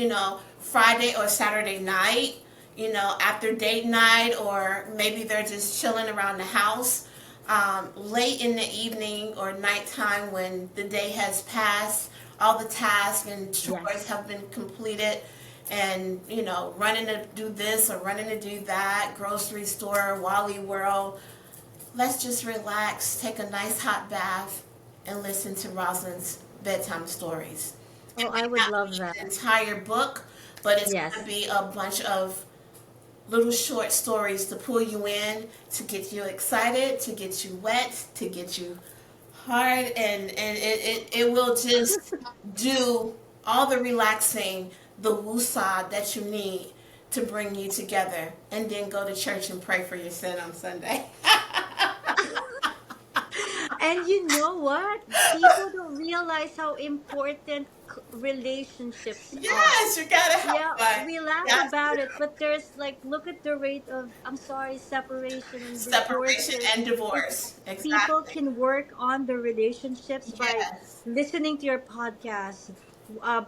Friday or Saturday night, after date night, or maybe they're just chilling around the house, late in the evening or nighttime when the day has passed, all the tasks and chores Yes. have been completed, and running to do this or running to do that, grocery store, Wally World. Let's just relax, take a nice hot bath, and listen to Roslyn's bedtime stories. Oh, It I may would not love be that. an entire book, but it's going to Yes. be a bunch of little short stories to pull you in, to get you excited, to get you wet, to get you hard, and it will just do all the relaxing, the woosah that you need to bring you together, and then go to church and pray for your sin on Sunday. And you know what? People don't realize how important relationships are. Yes, you gotta have Yeah, fun. we laugh Got about it, to. but there's like, look at the rate of, I'm sorry, separation and Separation divorces. and If divorce. people Exactly. can work on the relationships by Yes. listening to your podcast, uh,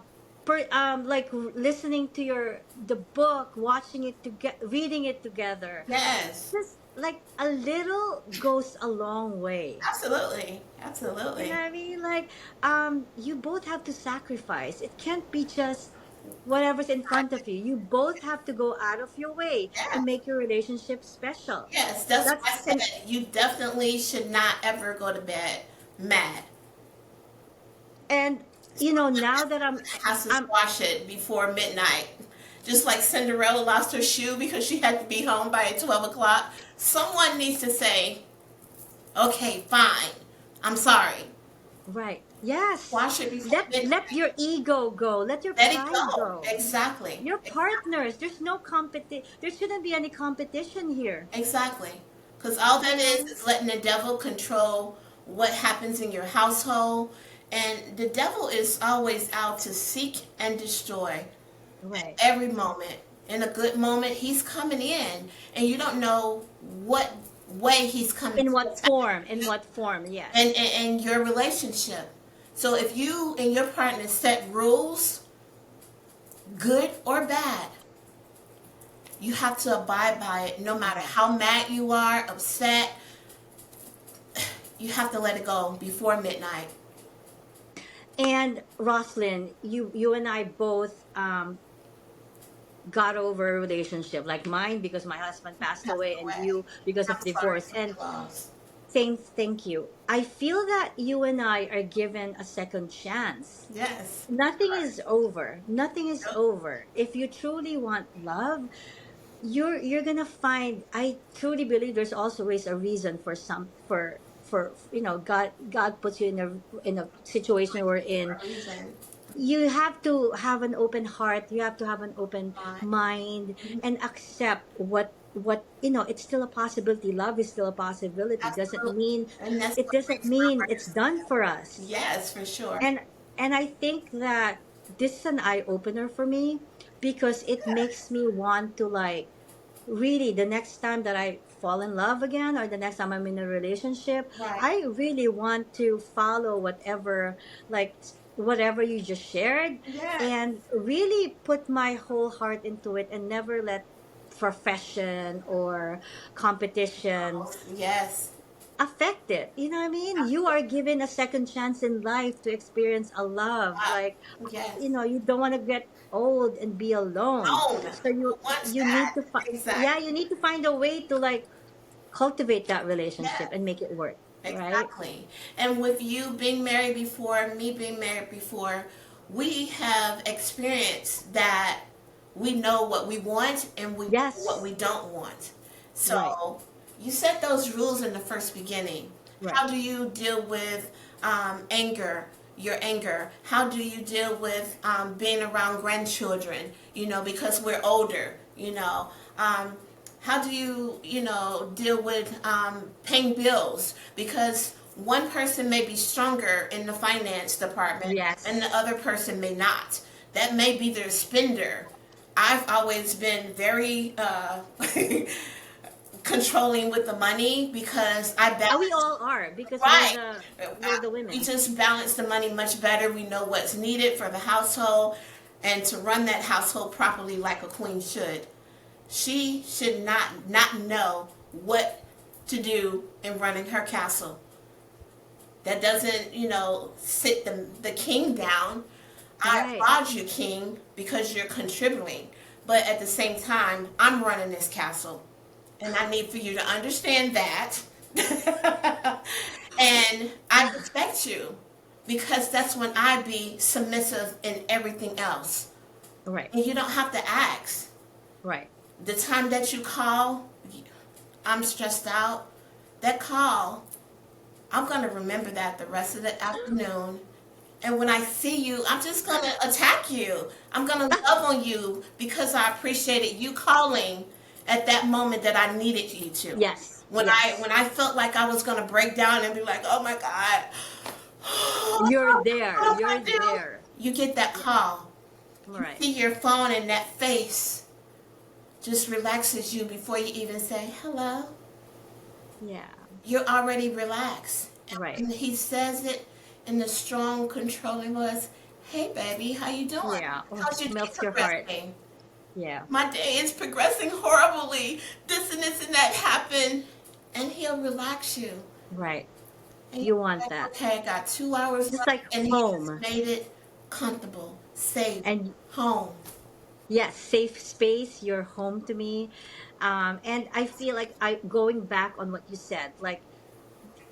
like listening to the book, watching it reading it together, Yes. just like a little goes a long way. Absolutely. You know Absolutely. what I mean? Like, you both have to sacrifice. It can't be just whatever's in front of you. You both have to go out of your way to Yeah. make your relationship special. Yes. That's why That's I and said you definitely should not ever go to bed mad. and Someone now that has to I'm squash it before midnight. Just like Cinderella lost her shoe because she had to be home by 12 o'clock. Someone needs to say, okay, fine. I'm sorry. right. Yes. Squash it before Let midnight. your ego go. Let your Let it pride go. go. Exactly. You're partners. There's no there shouldn't be any competition here. Exactly. Because all You that know? is letting the devil control what happens in your household. And the devil is always out to seek and destroy Right. every moment. In a good moment, he's coming in, and you don't know what way he's coming In to what attack form? In you what form? and, Yes. and, and your relationship. So if you and your partner set rules, good or bad, you have to abide by it no matter Yes. how mad you are, upset. You have to let it go before midnight. And Roslyn, you and I both got over a relationship, like mine because my husband passed Passed away, and away. you because of I'm sorry divorce. for And the loss. thank you. I feel that you and I are given a second chance. Yes. Nothing is over. Nothing is Nope. over. If you truly want love, you're gonna find. I truly believe there's always a reason for some for God puts you in a situation where in For a reason. you have to have an open heart, you have to have an open mind, and accept what it's still a possibility. Love is still a possibility. Doesn't Absolutely. mean And that's it what doesn't makes my mean heart it's is. done for us. Yes, for sure. and and I think that this is an eye opener for me, because it makes me want to, like, really, the next time that I fall in love again, or the next time I'm in a relationship, Right. I really want to follow whatever, like, whatever you just shared, Yes. and really put my whole heart into it, and never let profession or competition Yes. affect it. You know what I mean? You are given a second chance in life to experience a love. Ah, Like, yes. you don't want to get old and be alone. Own. So Who wants you need that? to find, yeah, Exactly. you need to find a way to, like, cultivate that Yes. relationship and make it work, right? Exactly. And with you being married before, me being married before, we have experienced that we know what we want and we know what Yes. we don't want. Right. So you set those rules in the first beginning. Right. How do you deal with anger? Your anger. How do you deal with being around grandchildren? Because we're older. How do you deal with paying bills, because one person may be stronger in the finance department and the Yes. other person may not. That may be their spender. I've always been very controlling with the money because I We balance. all are, because Right. we're the We women. just balance the money much better. We know what's needed for the household and to run that household properly like a queen should. She should not know what to do in running her castle. That doesn't, sit the king down. I Right. applaud you, king, because you're contributing. But at the same time, I'm running this castle. And I need for you to understand that. And I respect you because that's when I be submissive in everything else. Right. And you don't have to ask. Right. The time that you call, I'm stressed out. That call, I'm going to remember that the rest of the afternoon. And when I see you, I'm just going to attack you. I'm going to love on you because I appreciated you calling at that moment that I needed you to. Yes. When I Yes. when I felt like I was going to break down and be like, "Oh my God. You're there. What do I You're do?" there. You get that Yeah. call. You Right. see your phone and that face just relaxes you before you even say hello. Yeah. You're already relaxed. Right. And he says it in the strong, controlling voice. Hey, baby, how you doing? Yeah. Oh, How's your day melts your heart. progressing? Yeah. My day is progressing horribly. This and that happened. And he'll relax you. Right. And You you're want like, that. okay, I got 2 hours Just left. like And he just home. made it comfortable, safe, And home. yes, safe space, you're home to me. And I feel like, I going back on what you said, like,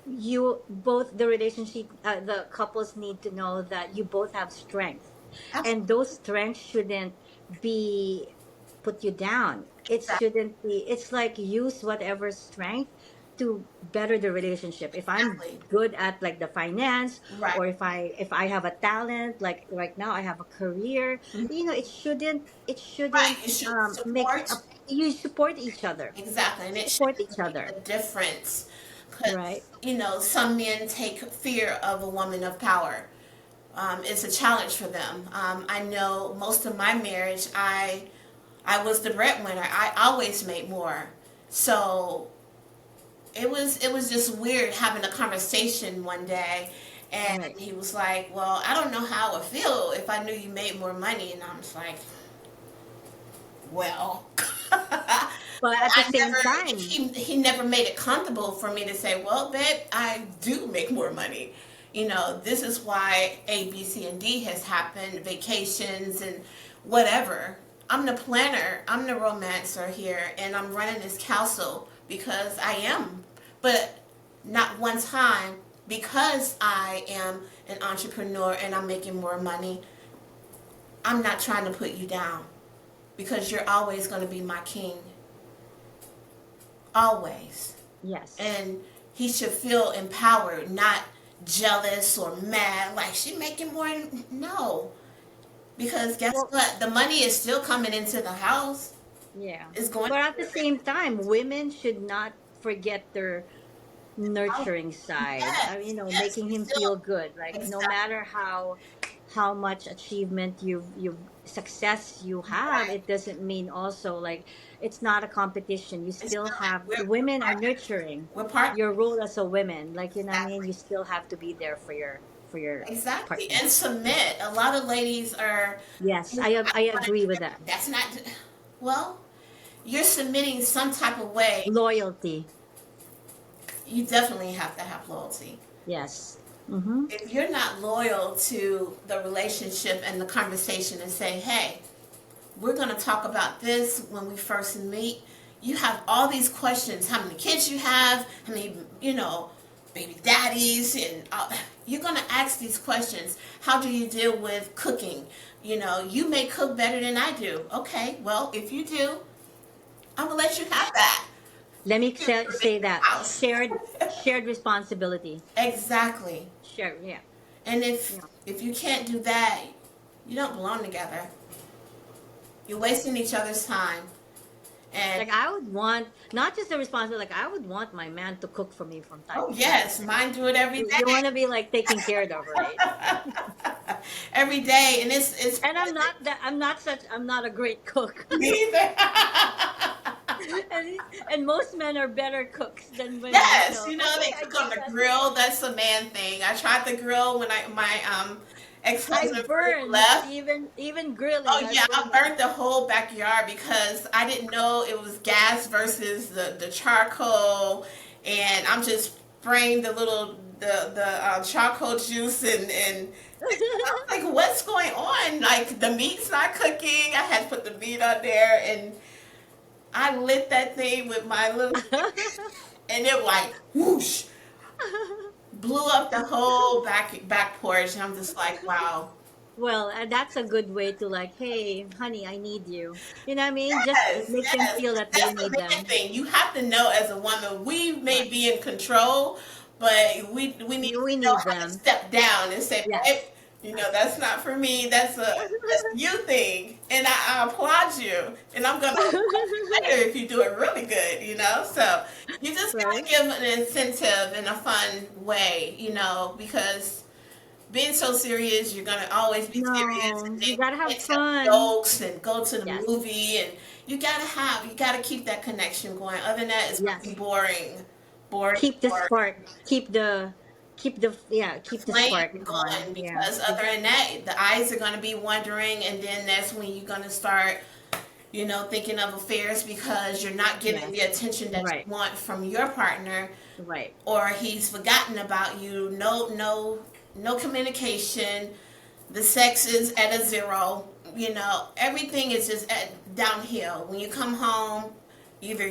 you both, the relationship, the couples need to know that you both have strength, and Absolutely. those strengths shouldn't be put you down. It shouldn't be. It's like, use whatever strength to better the relationship. If I'm Exactly. good at, like, the finance, Right. or if I have a talent, like right now I have a career, Mhm. it Right. shouldn't You should make support. you support each other. Exactly. And it Support each shouldn't make other, a difference right? because, some men take fear of a woman of power. It's a challenge for them. I know most of my marriage, I was the breadwinner. I always made more. So it was just weird having a conversation one day, and Right. he was like, "Well, I don't know how I would feel if I knew you made more money," and I was like, "Well." But But at the I same never, time, he never made it comfortable for me to say, well, babe, I do make more money. This is why A, B, C, and D has happened, vacations and whatever. I'm the planner, I'm the romancer here, and I'm running this castle because I am. But not one time, because I am an entrepreneur and I'm making more money, I'm not trying to put you down because you're always going to be my king. Always. Yes. And he should feel empowered, not jealous or mad, like she making more. No. Because guess Well, what? The money is still coming into the house. yeah. It's going But at the same time, women should not forget their out. nurturing side. Yes, yes, Making we him feel still good. Like no exactly matter how much achievement you've success you have, right. it doesn't mean also like it's not a competition. You It's still not. have We're women are partners. nurturing We're partners. your role as a woman. Like you know what I mean? Exactly. You still have to be there for your Exactly. partner. And submit. A lot of ladies are. Yes, I I want agree with to. that. That's not. Well, you're submitting some type of way. Loyalty. You definitely have to have loyalty. Yes. Mm-hmm. If you're not loyal to the relationship and the conversation and say, hey, we're going to talk about this when we first meet. You have all these questions. How many kids you have? How many, baby daddies? And you're going to ask these questions. How do you deal with cooking? You may cook better than I do. Okay, well, if you do, I'm going to let you have that. Let me You're living say in the that house. shared responsibility. Exactly. Shared, yeah. And if Yeah. if you can't do that, you don't belong together. You're wasting each other's time. And Like I would want not just the responsibility. Like I would want my man to cook for me from time oh to time. yes, mine do it every You day. want to be like taken care of, right? Every day, and it's And I'm not a great cook. neither. and, and most men are better cooks than women. Yes, So they okay, I cook guess on the that's grill. okay. That's a man thing. I tried the grill when my ex I husband first burn left. even grilling. Oh I yeah, burn I it. burnt the whole backyard because I didn't know it was gas versus the charcoal, and I'm just spraying the charcoal juice and I'm like, what's going on? Like the meat's not cooking. I had to put the meat on there, and I lit that thing with my little, and it like whoosh blew up the whole back porch, and I'm just like, wow. Well, that's a good way to like, hey, honey, I need you. You know what I mean? Just Yes, make them yes. feel that they That's the need main them. thing. You have to know as a woman, we may Right. be in control, but we need We to know need how to them. step down and say, babe, Yes. that's not for me. That's a you thing. And I applaud you. And I'm gonna applaud you later if you do it really good. So you just gotta Right? give an incentive in a fun way, because being so serious, you're gonna always be serious, No, and then you you gotta have can't tell fun. jokes and go to the Yes. movie, and you gotta keep that connection going. Other than that, it's gonna be Yes. boring, boring, Keep the boring. spark. Keep the Flame spark on. going Yeah. because other than that, the eyes are gonna be wondering, and then that's when you're gonna start, thinking of affairs because you're not getting the Yes. attention that Right. you want from your partner, Right. or he's forgotten about you. No, no, no communication. The sex is at a zero. Everything is just downhill. When you come home, either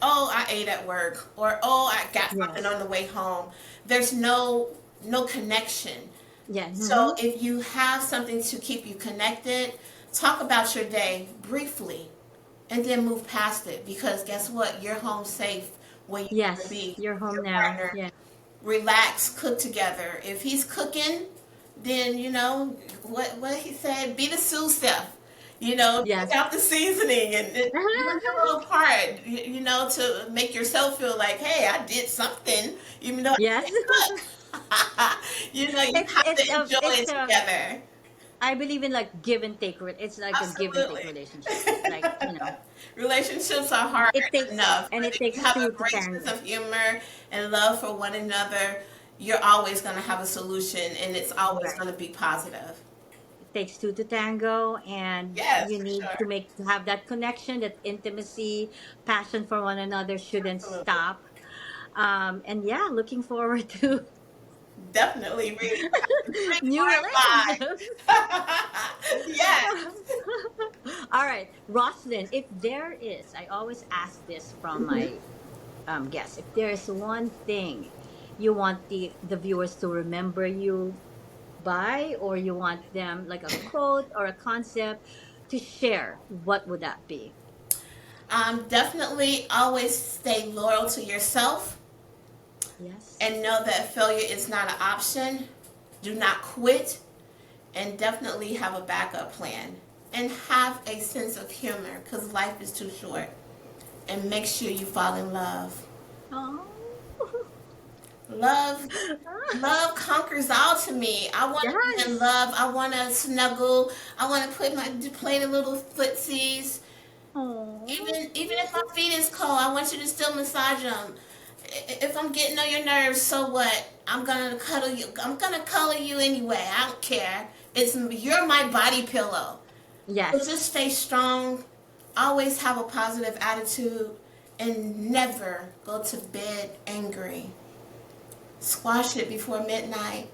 I ate at work, or I got something Yes. on the way home. There's no connection. Yeah. So Mm-hmm. if you have something to keep you connected, talk about your day briefly and then move past it, because guess what? You're home safe when you want to Yes. be You're with home your now. partner. Yeah. Relax, cook together. If he's cooking, then what he said, be the sous chef. Take Yes. out the seasoning and do your little part, to make yourself feel like, hey, I did something, even though I Yes. didn't cook. You have to enjoy It's it together. I believe in like give and take. It's like a give and take Absolutely. relationship. Like Relationships are hard it takes enough, and but it if you takes have two a to great sense tango. of humor and love for one another, you're always going to have a solution, and it's always Right. going to be positive. It takes two to tango, and Yes, you for need sure. to have that connection, that intimacy, passion for one another shouldn't Absolutely. stop. And yeah, looking forward to Definitely bring new more in relationships. mind. Yes. All right, Roslyn, if there is, I always ask this from my guests, if there is one thing you want the viewers to remember you by, or you want them like a quote or a concept to share, what would that be? Definitely always stay loyal to yourself Yes. and know that failure is not an option. Do not quit, and definitely have a backup plan. And have a sense of humor because life is too short. And make sure you fall in love. Oh. Love, love conquers all to me. I want to be in Yes. love. I want to snuggle. I want to play the little footsies. Oh. Even if my feet is cold, I want you to still massage them. If I'm getting on your nerves, so what? I'm gonna cuddle you. I'm gonna cuddle you anyway. I don't care. You're my body pillow. So just Yes. stay strong. Always have a positive attitude, and never go to bed angry. Squash it before midnight,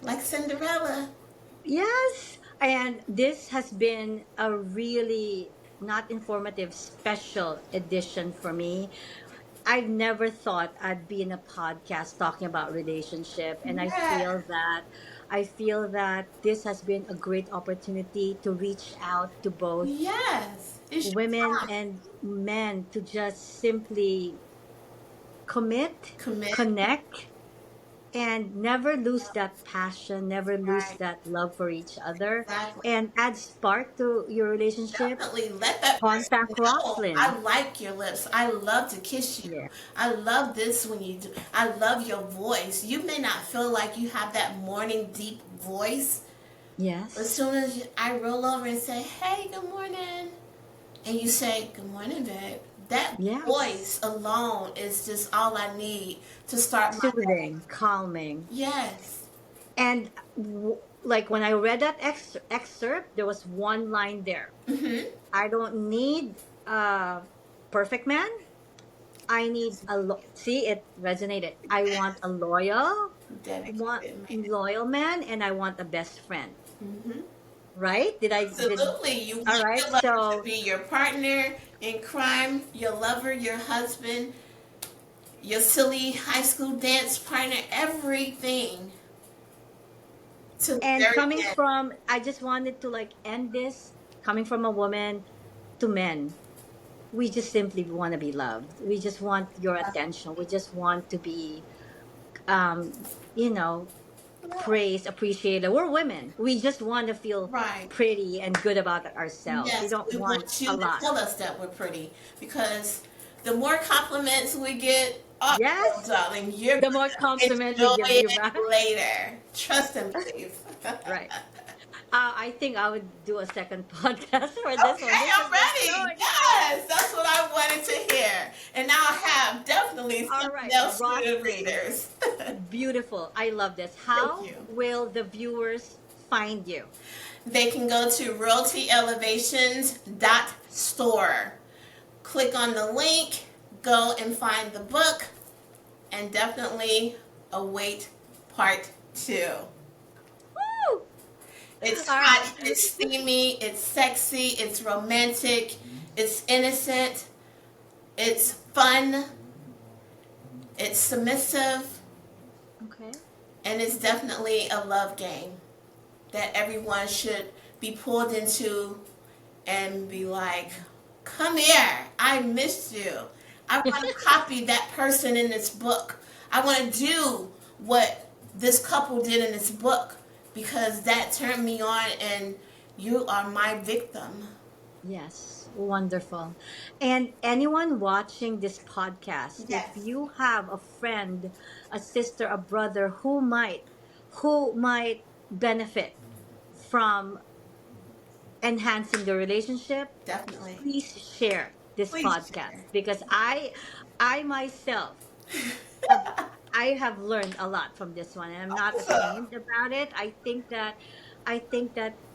like Cinderella. Yes. And this has been a really not informative, special edition for me. I've never thought I'd be in a podcast talking about relationship, and Yeah. I feel that this has been a great opportunity to reach out to both Yes. It's your women time. and men to just simply commit, Commit. connect, and never lose that passion, never lose Right. that love for each other, Exactly. and add spark to your relationship. Definitely let that Contact person know. I Roslyn. like your lips. I love to kiss you. Yeah. I love this when you do. I love your voice. You may not feel like you have that morning deep voice. As Yes. soon as I roll over and say, "Hey, good morning," and you say, "Good morning, babe," that Yes. voice alone is just all I need to start my day. Soothing, calming. Yes. And like when I read that excerpt, there was one line there. Mm-hmm. I don't need a perfect man. I need see, it resonated. I want a Dedicated man. loyal man, and I want a best friend. Mm-hmm. Right? Did Absolutely. You all want right? your lover to So be your partner in crime, your lover, your husband, your silly high school dance partner, everything to the and very coming end. from, I just wanted to like end this coming from a woman to men. We just simply want to be loved. We just want your attention. We just want to be, you know, praised, appreciated. We're women. We just want to feel Right. pretty and good about ourselves. We Yes, don't we want want a you to lot. tell us that we're pretty because the more compliments we get, oh, oh, Yes. darling, you're The going more to compliment we enjoy give you it back. later. Trust and believe. Right. I think I would do a second podcast for this one. Okay, This has I'm been so ready. exciting. Yes, that's what I wanted to hear. And now I have definitely All something right, else for the Roslyn. readers. Beautiful. I love this. Thank How you. will the viewers find you? They can go to royaltyelevations.store. Click on the link, go and find the book, and definitely await part two. Woo! It's All right. hot, it's steamy, it's sexy, it's romantic, it's innocent, it's fun, it's submissive, Okay. and it's definitely a love game that everyone should be pulled into and be like, "Come here, I missed you. I want to copy that person in this book. I want to do what this couple did in this book because that turned me on and you are my victim." Yes, wonderful. And anyone watching this podcast, if Yes, you have a friend, a sister, a brother who might benefit from enhancing the relationship, definitely. please share this Please podcast share. because I myself have I have learned a lot from this one, and I'm not Awesome. ashamed about it. I think that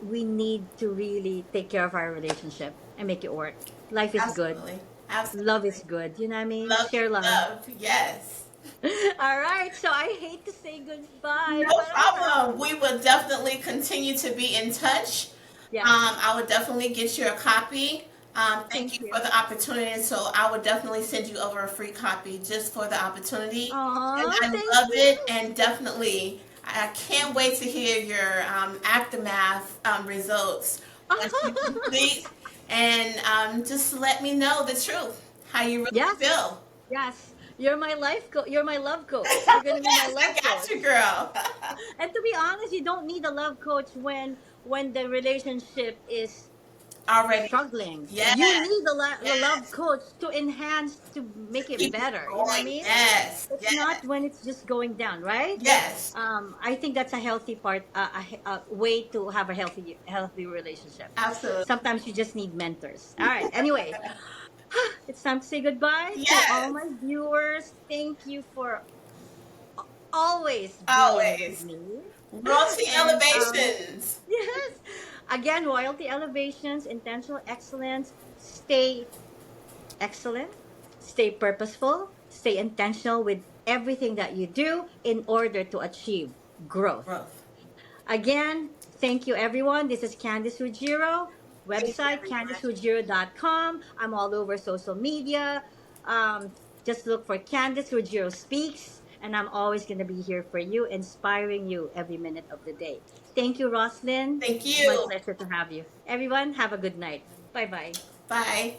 we need to really take care of our relationship and make it work. Life is good. Absolutely. Love is Absolutely. good. You know what I mean? Love, Share love. love. Yes. All right. So I hate to say goodbye, No but I have problem. We will definitely continue to be in touch. Yes. I would definitely get you a copy. Thank Thank you for you. the opportunity. And so I would definitely send you over a free copy just for the opportunity. And Oh, I thank love it. you. And definitely, I can't wait to hear your aftermath results once you complete. And just let me know the truth, how you really Yes. feel. Yes. You're my life coach. You're my love coach. You're going to be my Yes, I love got coach. you, girl. And to be honest, you don't need a love coach when the relationship is Already. struggling. You Yes. need a love Yes. coach to enhance, to To make it keep it better. You know what I going. mean? Yes. It's not Yes. when it's just going down, right? Yes. I think that's a healthy part, a way to have a healthy relationship. Absolutely. Sometimes you just need mentors. All right. Anyway, it's time to say goodbye to all Yes. my viewers. Thank you for always being with Always. me. Royalty And elevations. yes, again, royalty elevations, intentional excellence. Stay excellent, stay purposeful, stay intentional with everything that you do in order to achieve growth. Growth. Again, thank you everyone. This is Candice Ruggiero, Thank you, website everyone. CandiceRuggiero.com. I'm all over social media. Um, just look for Candice Ruggiero Speaks, and I'm always going to be here for you, inspiring you every minute of the day. Thank you, Roslyn. Thank My you. pleasure to have you. Everyone, have a good night. Bye bye. Bye.